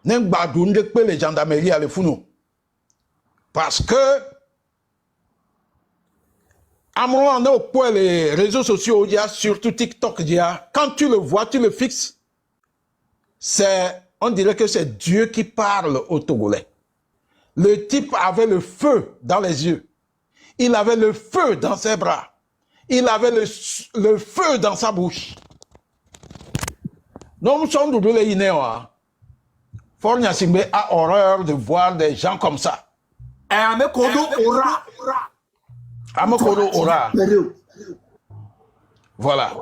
N'en badou n'dekpe les gendarmeries à le founou. Parce que, Amron on est au point les réseaux sociaux, il y a surtout TikTok, il y a, quand tu le vois, tu le fixes, on dirait que c'est Dieu qui parle au Togolais. Le type avait le feu dans les yeux. Il avait le feu dans ses bras. Il avait le feu dans sa bouche. Nous sommes doublés les Inéois. Fornia Simbe a horreur de voir des gens comme ça. Amekodo ora. Amekodo ora. Voilà.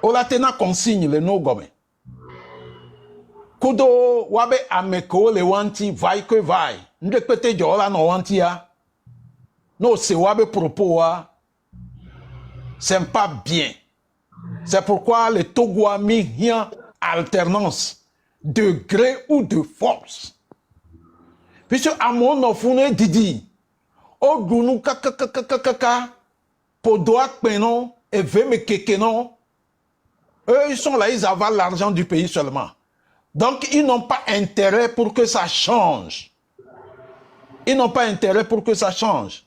Olatena consigne le no gomme. Kudo wabe ameko le wanti vai que vai. Ndekpete jola no wanti ya. No se wabe propos wa. C'est pas bien. C'est pourquoi le Togo a mis rien alternance de gré ou de force. Puisque à mon offre didi. O gounou kaka podoak penon et veme kekenon. Eux ils sont là, ils avalent l'argent du pays seulement. Donc, ils n'ont pas intérêt pour que ça change. Ils n'ont pas intérêt pour que ça change.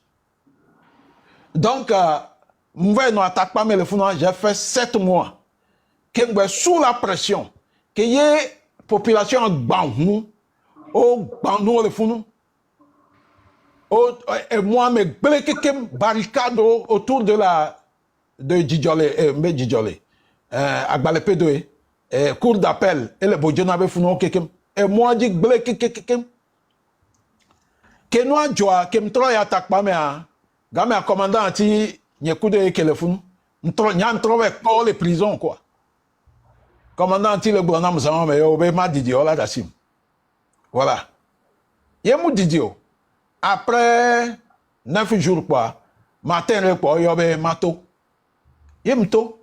Donc, j'ai fait 7 mois. Que sous la pression, que y ait population en Banhou, au Banhou le founou, et moi, me barricade autour de Djidjolé, Agbalepedoé. Cour d'appel et le bodjona be funo kekem et moi dit blé kekem ke no adjoa kem tro ya takpa me a game a commandant ti nyekude telefone ntro nya ntro be ko les prisons quoi commandant ti le gbona mzama me yo be ma didio la dasim voilà yemu didio après 9 jours quoi matin le quoi yo be mato yemto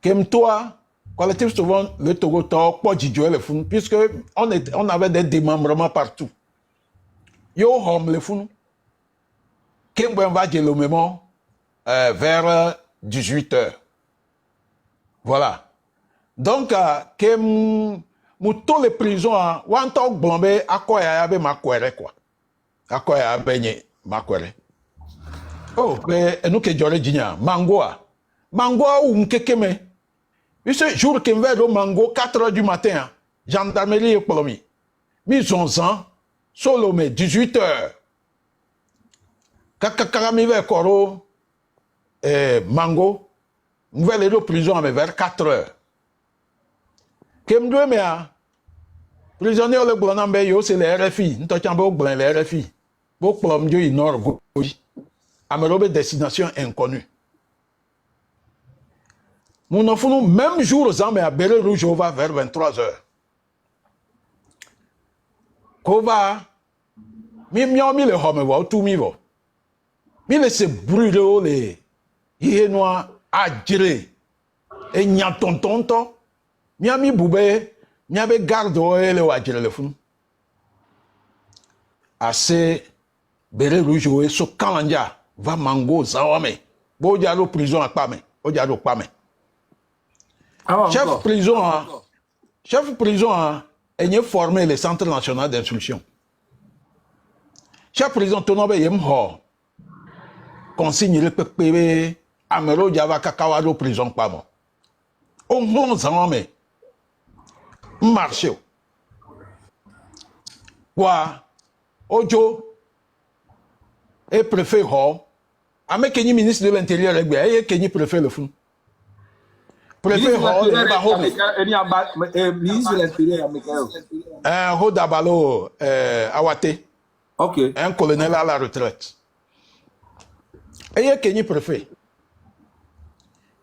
kem toi collectif souvent le Togo talk pas Djidjo le fou puisque on avait des démembrements partout. Yo hom le fou. Kemben va dire le moment vers 18h. Voilà. Donc kem muto les prisons wan talk blombe akoya ya be makwere quoi. Akoya benye makwere. Oh be nous que jore jinya mangoa. Mangoa ou mkekeme. Ce jour qu'il va au Mango, 4 h du matin, gendarmerie et polomi. Mis 11 ans, solo mais 18 h. Kakakami vers Koro, Mango, nous allons aller au prison vers 4 h. Kem mais prisonnier le Glanambe yo c'est le RFI, nous t'en au Glan le RFI. Beau plom Dieu ignore goji. Amerobe destination inconnue. Nous avons même jour aux hommes à Béré Rouge va vers 23 h. Kova, mi le homme va tout mi va. Mi le se brûler les yénois à dire et n'y a tonton mi a mi boubé mi a be garde le wa dire le fou. Assez Béré Rouge et so kalanja va mango zawame. Bo dialo prison à Pame, o dialo Pame. Chef prison est formé le Centre national d'instruction. Chef prison tonobe yem ho consigne le PPB amero java kakawado prison pamo. On hon zame marché. Wa ojo et préfet ho ame kenyi ministre de l'intérieur egbe et kenyi préfet le fou. Préfet ministre de l'Intérieur américain. Hodabalo Awate. Ok. Un colonel à la retraite. Et il y a Kenny préfet.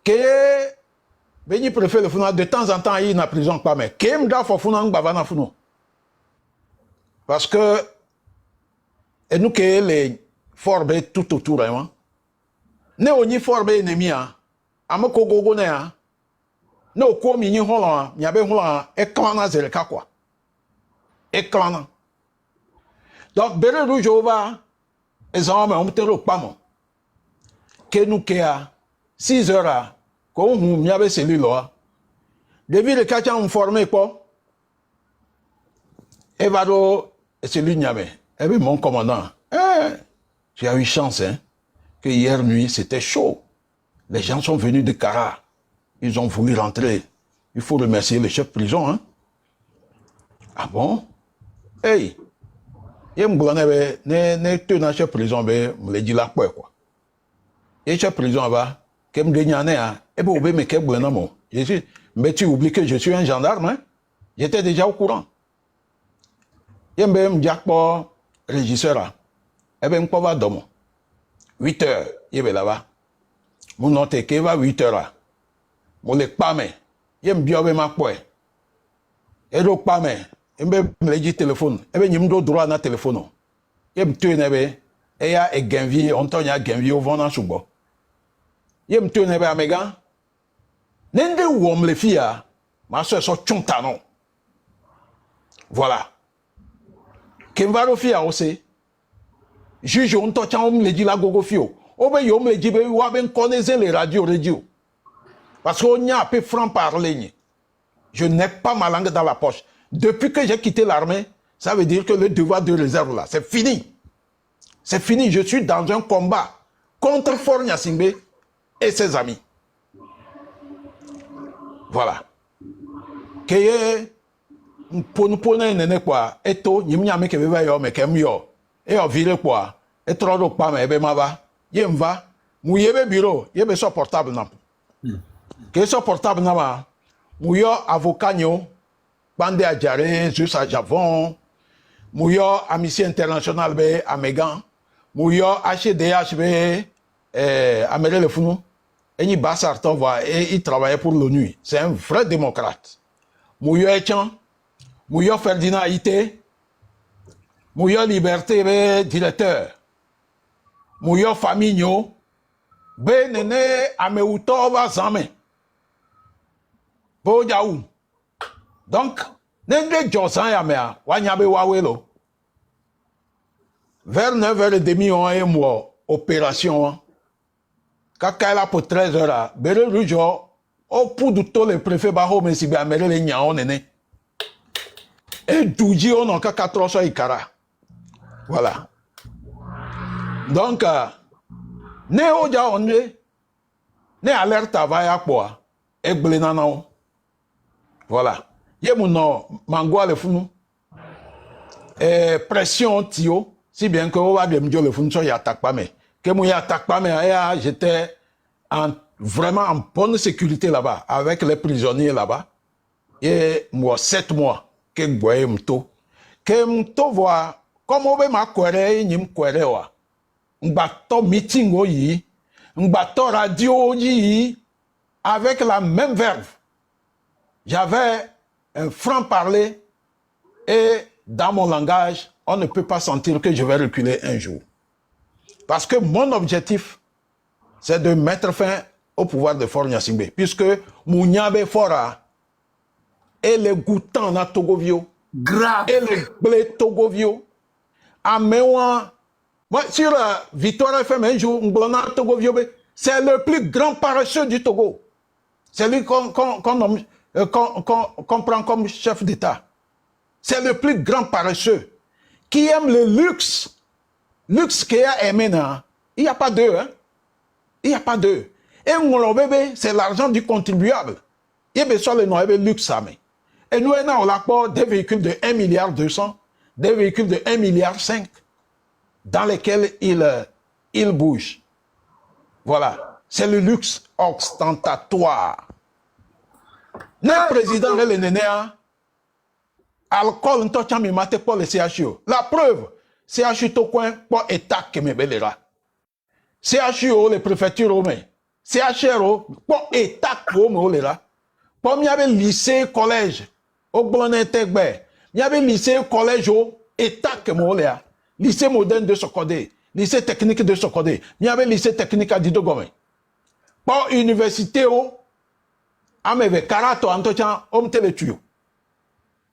Kenny préfet le funa de temps en temps il na prison pas mais Kem da fo funa ngba na funo. Parce que, et nous qui les formés tout autour, hein. Ne on y formé ennemi, hein. Amoko gogo ne, hein. Ne au quoi mini holan, n'y avait holan, éclana zelka quoi. Éclana. Donc, Béré Rouge va, et ça, on te le pas, mon. Que nous qui a 6 heures, qu'on m'y avait celui-là. Depuis le cas où on formé quoi, Evado, celui Niamey. Eh bien, mon commandant, j'ai eu chance, hein, que hier nuit, c'était chaud. Les gens sont venus de Kara. Ils ont voulu rentrer. Il faut remercier le chef de prison, hein. Ah bon? Hey! Il y a un tenant chef de prison, me l'a dit là, quoi. Et chef de prison, va, que me gagne, hein, et bien, mais que bon, non, mais tu oublies que je suis un gendarme, hein. J'étais déjà au courant. Il y a un jackpot régisseur, et bien, quoi va dormir? 8 heures, il est là-bas. Mon nom est qu'il va 8 heures. Mon n'est pas, mais il y a un bio avec ma poêle. Et donc, pas, mais il me dit téléphone. Et bien, il me donne droit à un téléphone. Il me tourne, et il y a un gain, on tourne à gain, au vent dans le bois. Il me tourne, à mes gars. N'ende où on me les filles, ma soeur sont chontano. Voilà. Qu'est-ce va le faire aussi? Juge, on t'a me dit la gogo fio. Oh ben, on me dit, ou ben, connaissez les radios. Parce qu'on y a un peu franc parler. Je n'ai pas ma langue dans la poche. Depuis que j'ai quitté l'armée, ça veut dire que le devoir de réserve là, c'est fini. C'est fini. Je suis dans un combat contre Faure Gnassingbé et ses amis. Voilà. Que pour nous prendre quoi, et tout, il y a un mec qui va y mais qui yo, et on vire quoi, et trop de pas mais ben ma va, y va, mouillé be bureau, y be so portable non. Que so portable non ma, mouillé avocat nyo, bande à Jaré, juste à Javon, mouillé Amnesty International be à Megan, mouillé HDH be à Merle Founou. Et il Bassarton va et il travaillait pour l'ONU. C'est un vrai démocrate. Mouyo Etienne, Mouyo Ferdinand Ité, Mouyo Liberté, directeur. Mouyo Famigno, Benene Ameutova Zame. Bojaou. Donc, Nende Josan Yamea, Wanyabe Wawelo. Vers 9h30, on est mort. Opération. Quand elle a pour 13 heures, Béré Rouge, au bout de tout le préfet Baho, mais si bien Méré les Nyan, et Douji, on a 4 heures et Kara. Voilà. Donc, ne Oja Onde, ne alerte à Vaya quoi, et Blenanao. Voilà. Yé mon nom, Mangoa le Founou. Et pression Tio, si bien que on va bien le Founou, il attaque pas, mais. Que moi attaque pas, mais j'étais vraiment en bonne sécurité là-bas, avec les prisonniers là-bas. Et moi, 7 mois, que je voyais m'to. Que m'to voit, comme on veut ma querelle, n'y m'querelle wa. M'bato meeting oyi, m'bato radio oyi, avec la même verve. J'avais un franc-parler et dans mon langage, on ne peut pas sentir que je vais reculer un jour. Parce que mon objectif, c'est de mettre fin au pouvoir de Faure Gnassingbé. Puisque Mouniabe Fora et les goutans na Togovio, Grave. et les blés Togovio, à Mewa, sur Victoire FM un jour, Togovio, c'est le plus grand paresseux du Togo. C'est lui qu'on prend comme chef d'État. C'est le plus grand paresseux qui aime le luxe. Luxe qu'il a aimé, il n'y a pas d'eux. Hein? Il n'y a pas d'eux. Et mon bébé, c'est l'argent du contribuable. Il y a besoin de nos luxe. Et nous, on a des véhicules de 1,2 milliard, des véhicules de 1,5 milliard dans lesquels il bouge. Voilà. C'est le luxe ostentatoire. Le président de l'ENEA, alcool, on mate pour le CHU. La preuve, CHU to coin pour état que me belera. CHU les préfectures mais CHRO pour état que me belera. Pour il y avait lycée collège au Blonet Tegbe. Il y avait lycée collège état que moi là lycée moderne de Sokodé lycée technique de Sokodé il y avait lycée technique à Didogome pas université o ameve karato antocha homme tele tuyo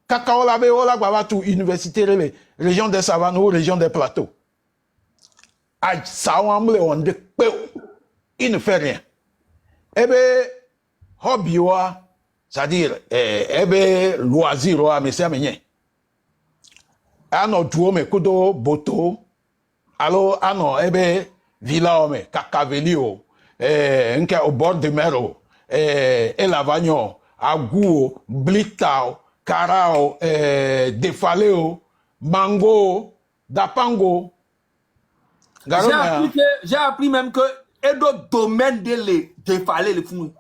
kaka ola be ola gba tu université les région des savanes ou région des plateaux a ça on amle on de pe il ne fait rien ebe hobby wa c'est-à-dire ebe loisir wa mais c'est amenyen ano duo me kudo boto alo ano ebe villa o me kakaveli o nke au bord de mer o elavagno agu blitao carao defaleo mango dapango j'ai appris même que et d'autres domaines de les défaler les fous.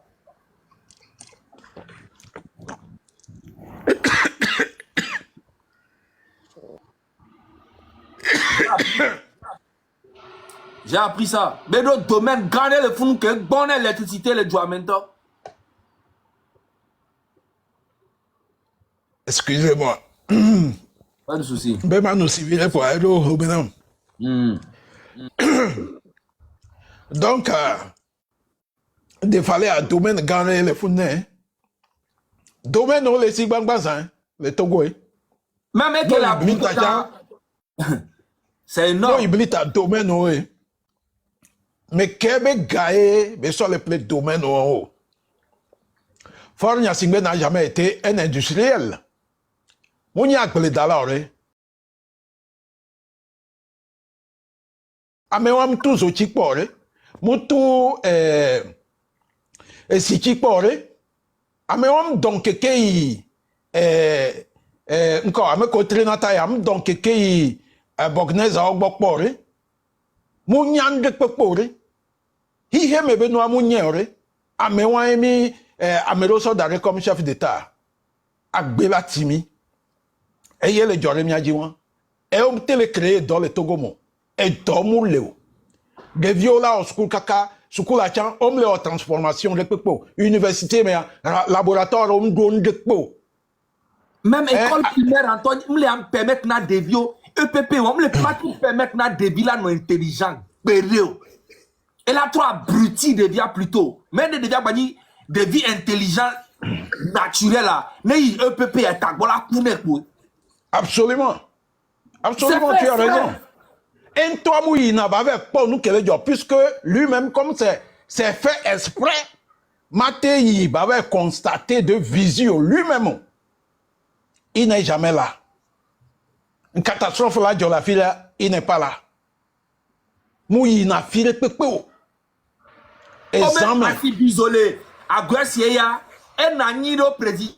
J'ai appris ça. Mais d'autres domaines, gagner les fous, que bonne électricité, les doigts maintenant. Excusez-moi. Pas de souci. Ben, nous civils pour aller au Bénin. Donc, il fallait un domaine gagner les fous. Domaine, on les Sigbangbasan, les Togoé. Même avec la boue, c'est énorme. Non, il blite un domaine, oui. Mais Québec gaé, mais sur les plaies domaines, oh. Fort Nyasingbe n'a jamais été un industriel. Mon y a appelé d'alors, ah, mais on tous au Chikpore, Moutou, si Chikpore, ah, mais on donc kei, encore, mais côté Natayam, donc kei, Bognez à Ogbokpore, Mounyan de Pepore, hi me benoa Mouniere, ah, mais on a mis, Ameroso d'arrêt comme chef d'État, Agbela Timi, et il y a les Joremia Diwan, et on peut les créer dans le Togomo, et dans mon léo. Des violas au school kaka, school à chan, on le transformation de Pepo, université, mais laboratoire, on donne de Pepo. Même école primaire, Antoine, on les permet de des vieux, EPP, on les pas tout permettre de des villas non intelligents, et là, toi, abruti devient plutôt, mais devient bani, des vies intelligentes, naturelles là, mais EPP est à voilà pour. Absolument. Absolument, tu as raison. Et toi, il n'a pas pour nous quel job, puisque lui-même, comme c'est fait exprès, Maté, il va constater de vision lui-même. Il n'est jamais là. Une catastrophe là, de la fille, il n'est pas là. Mouille, il n'a filé pépé. Et ça, mais si isolé, à Guessia, un annido président.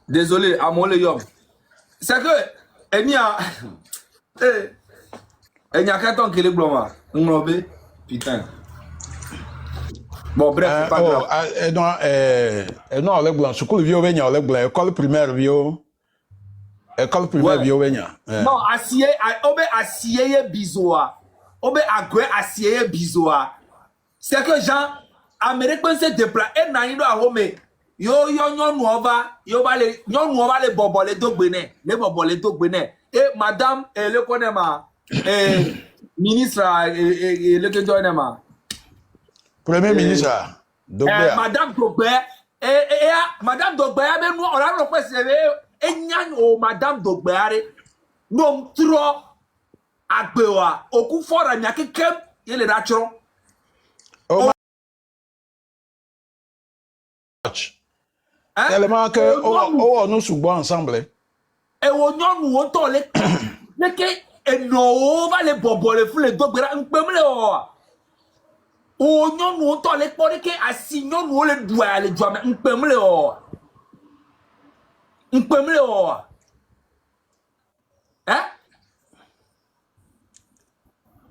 Désolé, à mon léum. C'est que, il y a. Il y a qu'un temps qu'il est blanc. Putain. Bon, bref, c'est pas grave. Non, les blancs, school vieux, les blancs, école primaire vieux. École primaire vieux, non, assieye bisoa. Obe agwe assieye bisoa. C'est que Jean, Amérique se déplace, et n'a à Rome. Yo va les bobole do bené, les bobole do bené. Et madame, le connaît ma, ministre, le connaît ma. Premier ministre, Dogbert. Madame Dogbert, madame Dogbert, mais nous, on a le préservé, et nous, madame Dogbert, nous, trop, agbewa, au coup fort, il y a quelqu'un, il est naturel. Tellement que nous sommes ensemble. Et on nous entend les et non va les bobole fou les dogbera n'pemle o nous entend les porike asignon nous les doigt n'pemle hein.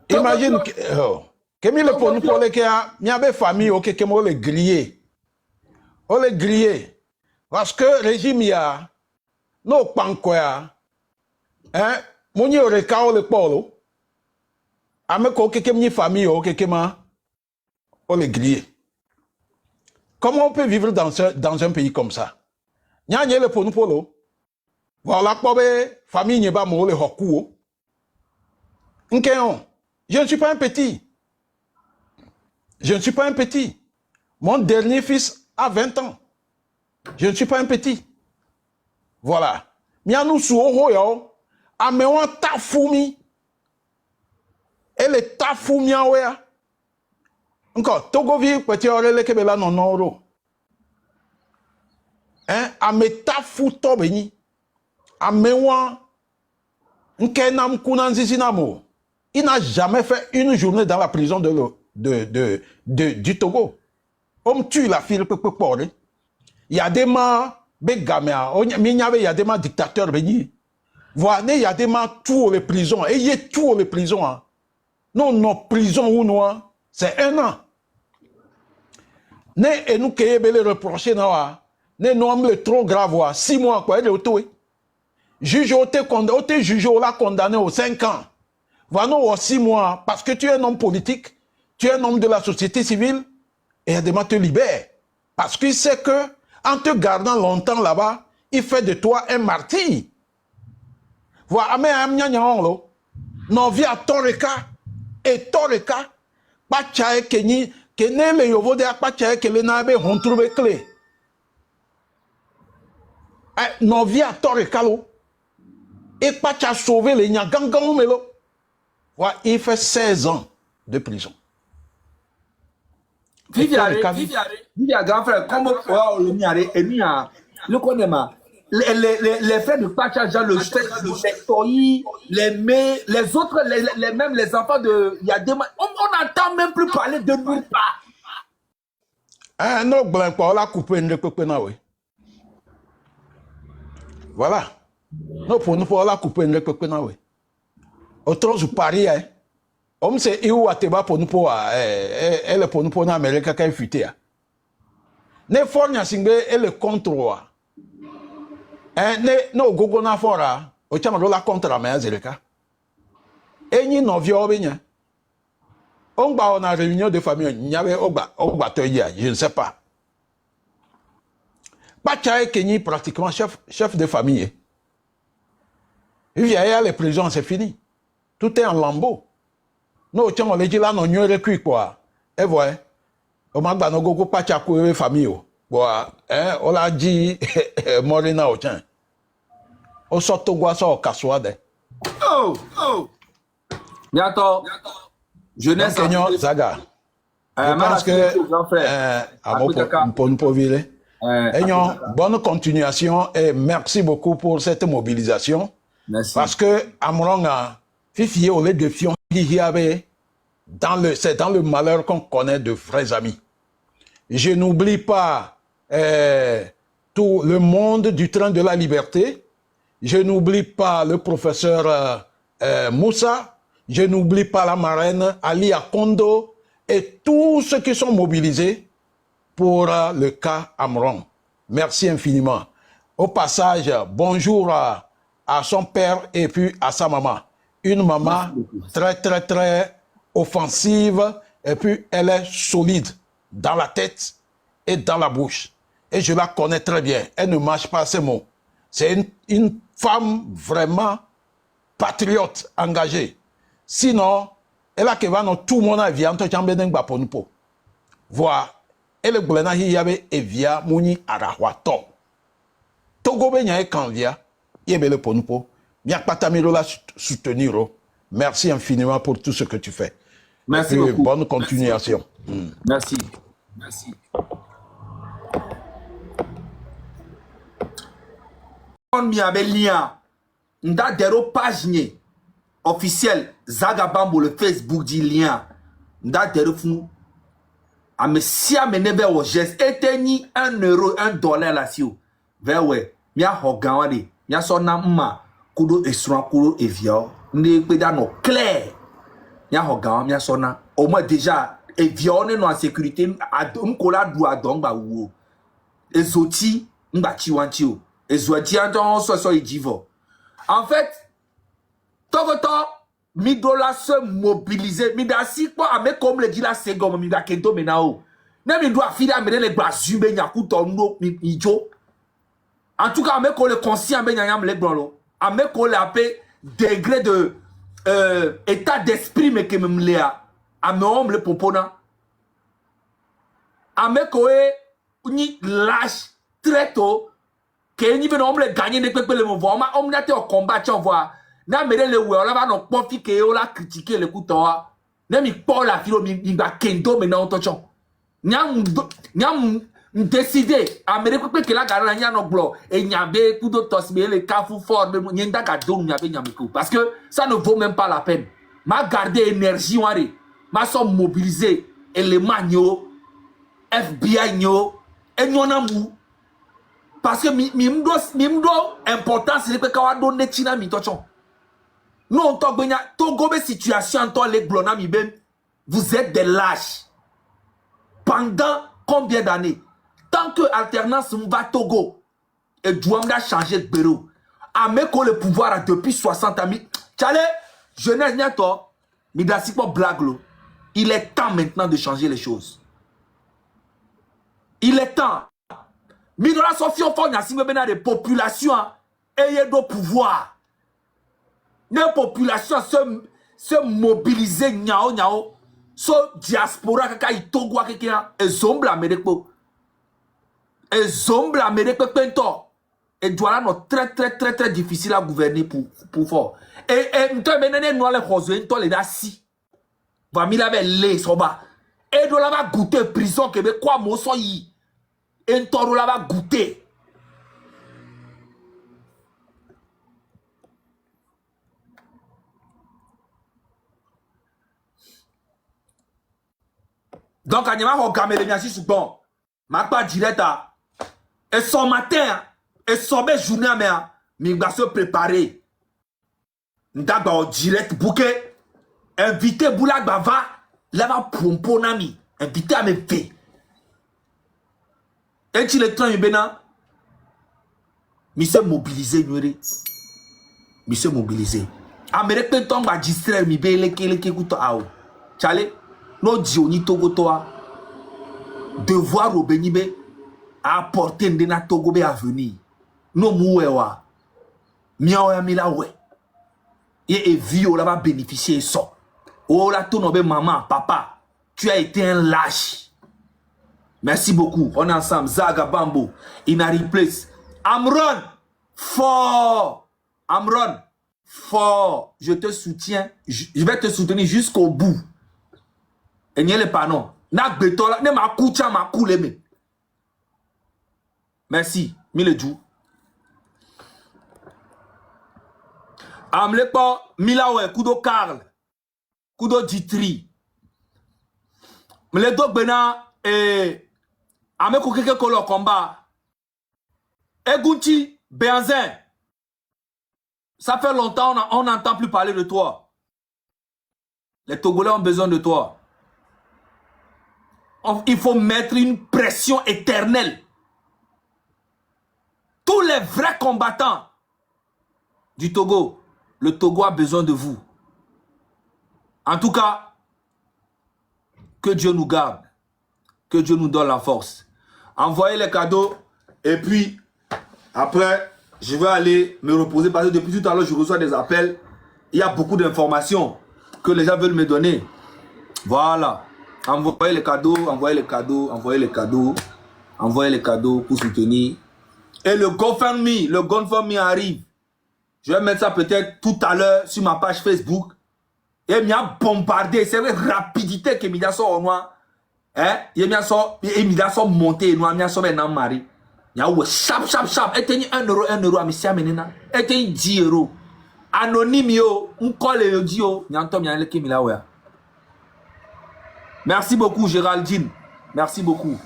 Imagine que mi le pour nous pour les que mi avait famille OK que moi les griller. On les griller. Parce que régime ya no pankoya hein moni oreka o le polo ame ko keke mi famille o keke ma o le griller. Comment on peut vivre dans un pays comme ça? Nya nye le ponu polo. Voilà pobe famille nye ba mo le hokuo. Nkeon, je ne suis pas un petit. Je ne suis pas un petit. Mon dernier fils a 20 ans. Je ne suis pas un petit. Voilà. Mianou suoho yo. Amewan tafumi. Et le tafumi ya. Encore, Togovi, petit orele kebela non oro. Hein? Ame tafu tobeni. Amewan. Nkenam kunanzizinamo. Il n'a jamais fait une journée dans la prison du Togo. On tue la fille pour parler. Il y a des mains, il y a des mains dictateurs. Voilà, il y a des mains tout les prisons. Et il y a tout les prisons. Hein. Non, non, prison ou non, c'est 1 an. Ne et nous qui les reprocher, ne nous le trop grave, 6 mois, quoi, le tout. Juge, juge, on l'a condamné aux 5 ans. Voilà, 6 mois, parce que tu es un homme politique, tu es un homme de la société civile, et Adema te libère. Parce qu'il sait que, en te gardant longtemps là-bas, il fait de toi un martyr. Voilà, mais non, via Toreka, et Toreka, Pachae Kenyi, Kene le yovo de Pachae Kelenabe, on trouve clé. Non, via Toreka, et Pacha sauvé les Nyagangan Melo. Ouais, il fait 16 ans de prison. Vivia, grand frère, comme le miare, et le connaît les frères de Pacha, Jean, le Toyi, les autres, même les enfants de Yadema, on n'entend même plus parler de nous pas. Ah non, blanc, on l'a coupé une peu, oui. Voilà. Non, pour nous, on l'a coupé une peu, oui. Autre chose, Paris, hein. On sait où Ateba pour nous, elle est pour nous, pour l'Amérique, quand elle fuité. Ne fornia singbe, elle est contre. Ne gogo na fora, o chama la contre mais azereka. Eni no vio benya. On ba on a réunion de famille, nyabe ogba toya, je ne sais pas. Pachae Kenyi pratiquement chef de famille. Il vient à les prisons, c'est fini. Tout est en lambeau. No chama le dit là non nyore kui quoi. Et voilà. O magba no gogo pacha ko famille o. Boa, on l'a dit Morena au tien. On sort au goa so kaswade. Oh. Bientôt. Jeunesse Seigneur Zaga. Je pense que bonne continuation et merci beaucoup pour cette mobilisation. Merci. Parce que Amronga fifié au défiant c'est dans le malheur qu'on connaît de vrais amis. Je n'oublie pas tout le monde du train de la liberté. Je n'oublie pas le professeur Moussa. Je n'oublie pas la marraine Ali Akondo et tous ceux qui sont mobilisés pour le cas Amron. Merci infiniment. Au passage, bonjour à son père et puis à sa maman. Une maman très offensive et puis elle est solide dans la tête et dans la bouche. Et je la connais très bien. Elle ne mâche pas ses mots. C'est une femme vraiment patriote, engagée. Sinon, elle a que va dans tout le monde à via entre chambre d'un baponpo. Voilà. Elle est blena hiyabe et via muni arahuato. Togo benya e kanvia. Yebe le ponpo. Bien patamiro la soutenir. Merci infiniment pour tout ce que tu fais. Merci beaucoup. Bonne continuation. Merci. On m'y avait lien. Nda dero page ni officiel Zaga Bambo le Facebook dit lien. Nda dero fou. Ame si amene vers au geste eteni 1 euro, 1 dollar la sio. Vers ouais. Mia hogawade. Mia sona mma kudo esran kudo evio. Ne peda no clair. Mia hogawa mia sona. Au moins déjà evio ne no en sécurité adom kola du adong ba wo. Ezoti M'bati wantio. Et Zouati Anton so Idivo. En fait, Togoto, Midola se mobiliser. Mida si quoi, ame comme le dit la seconde, Mida Kento Menao. Nem il doit filer à mener les bras zumbe, Nyakuto, Midjo. En tout cas, ame ko le conscient, Ben Yam le brolo. Ame ko le appelé degré de état d'esprit, mais que me léa. Ame homme le popona. Ame ko ni lâche très tôt. Que ni ben homme le gagner ne peut pas le mouvement. On a été au combat, tu vois. Na mele le we on va no profi que on la critiquer le couteau. Na mi pour la filo mi ba kendo maintenant to chon. Nyam décider Amérique que la garana nya no glo et nyabe kudo tosbe le kafu fort me nyenda ga do nyabe nyameko parce que ça ne vaut même pas la peine. Ma garder énergie wari, ma so mobiliser élément nyo FBI nyo et nyona mu parce que mimdo importance c'est que kawa do netina mi to chon. Non, Togo, situation, vous êtes des lâches. Pendant combien d'années? Tant que alternance va Togo, et Douamda changé de bureau. Ameko le pouvoir depuis 60 ans. Tchale, jeunesse niato, midasiko blaglo. Il est temps maintenant de changer les choses. Il est temps. Midola Sofion Fon, Yassime Bena des populations, ayez de pouvoir. Les populations se mobiliser nyao nyao so diaspora kaka itogwa kekea e zombla mereko pento et doit non très difficile à gouverner pour fort et m'to benene no le xozo to le da si va mi la be le soba et do la va goûter prison que be kwa mo so yi et to la va goûter. Donc, quand on a regardé les miens, bon, ma pas direct et son matin, et son belle journée, mais il va se préparer. D'abord, direct, bouquet, invité Boula Bava, là va pompo nami, invité à me faire. Et tu le train, il s'est mobilisé, il s'est mobilisé. Américain tombe à distraire, il va le écoute à où. Tchale. No Dioni Togo toa devoir au Benibe à apporter ndena Togo be à venir. No mouewa. Miawa mila we. Et vie là va bénéficier ça. Oh là ton be maman, papa, tu as été un lâche. Merci beaucoup. On est ensemble. Zaga Bambo. Inari Place. Amron. Fort. Amron. Fort. Je te soutiens. Je vais te soutenir jusqu'au bout. Et n'y a pas non. Na betola, ne ma koucha ma kouleme. Merci. Mille djou. Amlepo, Milawe, Kudo Karl, Kudo Ditri. Mle do bena, ame koukeke kolo combat. Egunchi, Benzin. Ça fait longtemps, on n'entend plus parler de toi. Les Togolais ont besoin de toi. Il faut mettre une pression éternelle. Tous les vrais combattants du Togo, le Togo a besoin de vous. En tout cas, que Dieu nous garde. Que Dieu nous donne la force. Envoyez les cadeaux. Et puis, après, je vais aller me reposer. Parce que depuis tout à l'heure, je reçois des appels. Il y a beaucoup d'informations que les gens veulent me donner. Voilà. Envoyez les cadeaux, envoyez les cadeaux, envoyez les cadeaux, envoyez les cadeaux pour soutenir. Et le GoFundMe arrive. Je vais mettre ça peut-être tout à l'heure sur ma page Facebook. Et il a bombardé, c'est une rapidité que il a sorti au noir. Hein? Il a sorti monté, il a sorti un mari. Il a chap. Et il y a 1 euro, à monsieur Menena. Et il y a 10 euros. Anonyme, yo, on colle le dio. Il y a un tom, il y a un qui m'a ouais. Merci beaucoup, Géraldine. Merci beaucoup.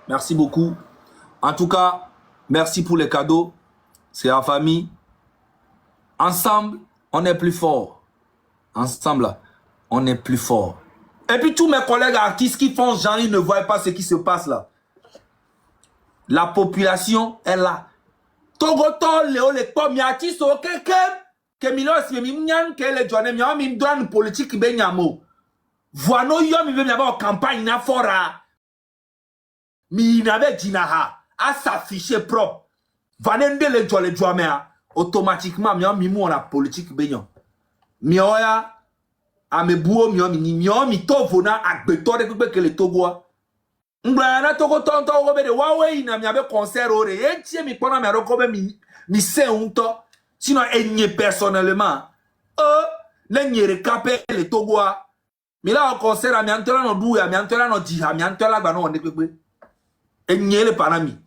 Merci beaucoup. En tout cas, merci pour les cadeaux. C'est la famille. Ensemble, on est plus fort. Ensemble, on est plus fort. Et puis tous mes collègues artistes qui font genre, ils ne voient pas ce qui se passe là. La population est là. Togoto le comme yati so que milos mi nyan que le journée mi drone politique be nyamo. Voino yo mi be avoir campagne na fora. Mi n'avait dinaha à s'afficher propre. Vanende le journée automatiquement mi on la politique be nyon. Mi oya amebuo mi to vona agbeto de que le Togo. M'brana Togo tonto obe de Huawei na mi abe concert ore etie mi pona mi arokobe mi se unto sinon enye personnellement le nyere kapé le Togo mi la concert mi antola no du ya mi antola no jiha mi antola gba no ndekpe enye le panami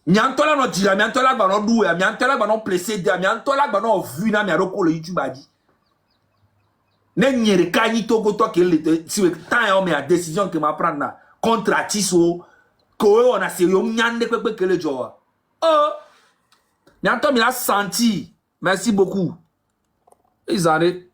mi antola no jiha mi antola gba no du ya mi antola gba no placer dia mi antola gba no vu na mi aroko le YouTube adi ne nyere kanyi Togo to ke le si temps on me a décision que ma prendre contre Atiso ko on a sérieux nyande pepe que le joa mi anto mi la senti merci beaucoup ils arrêtent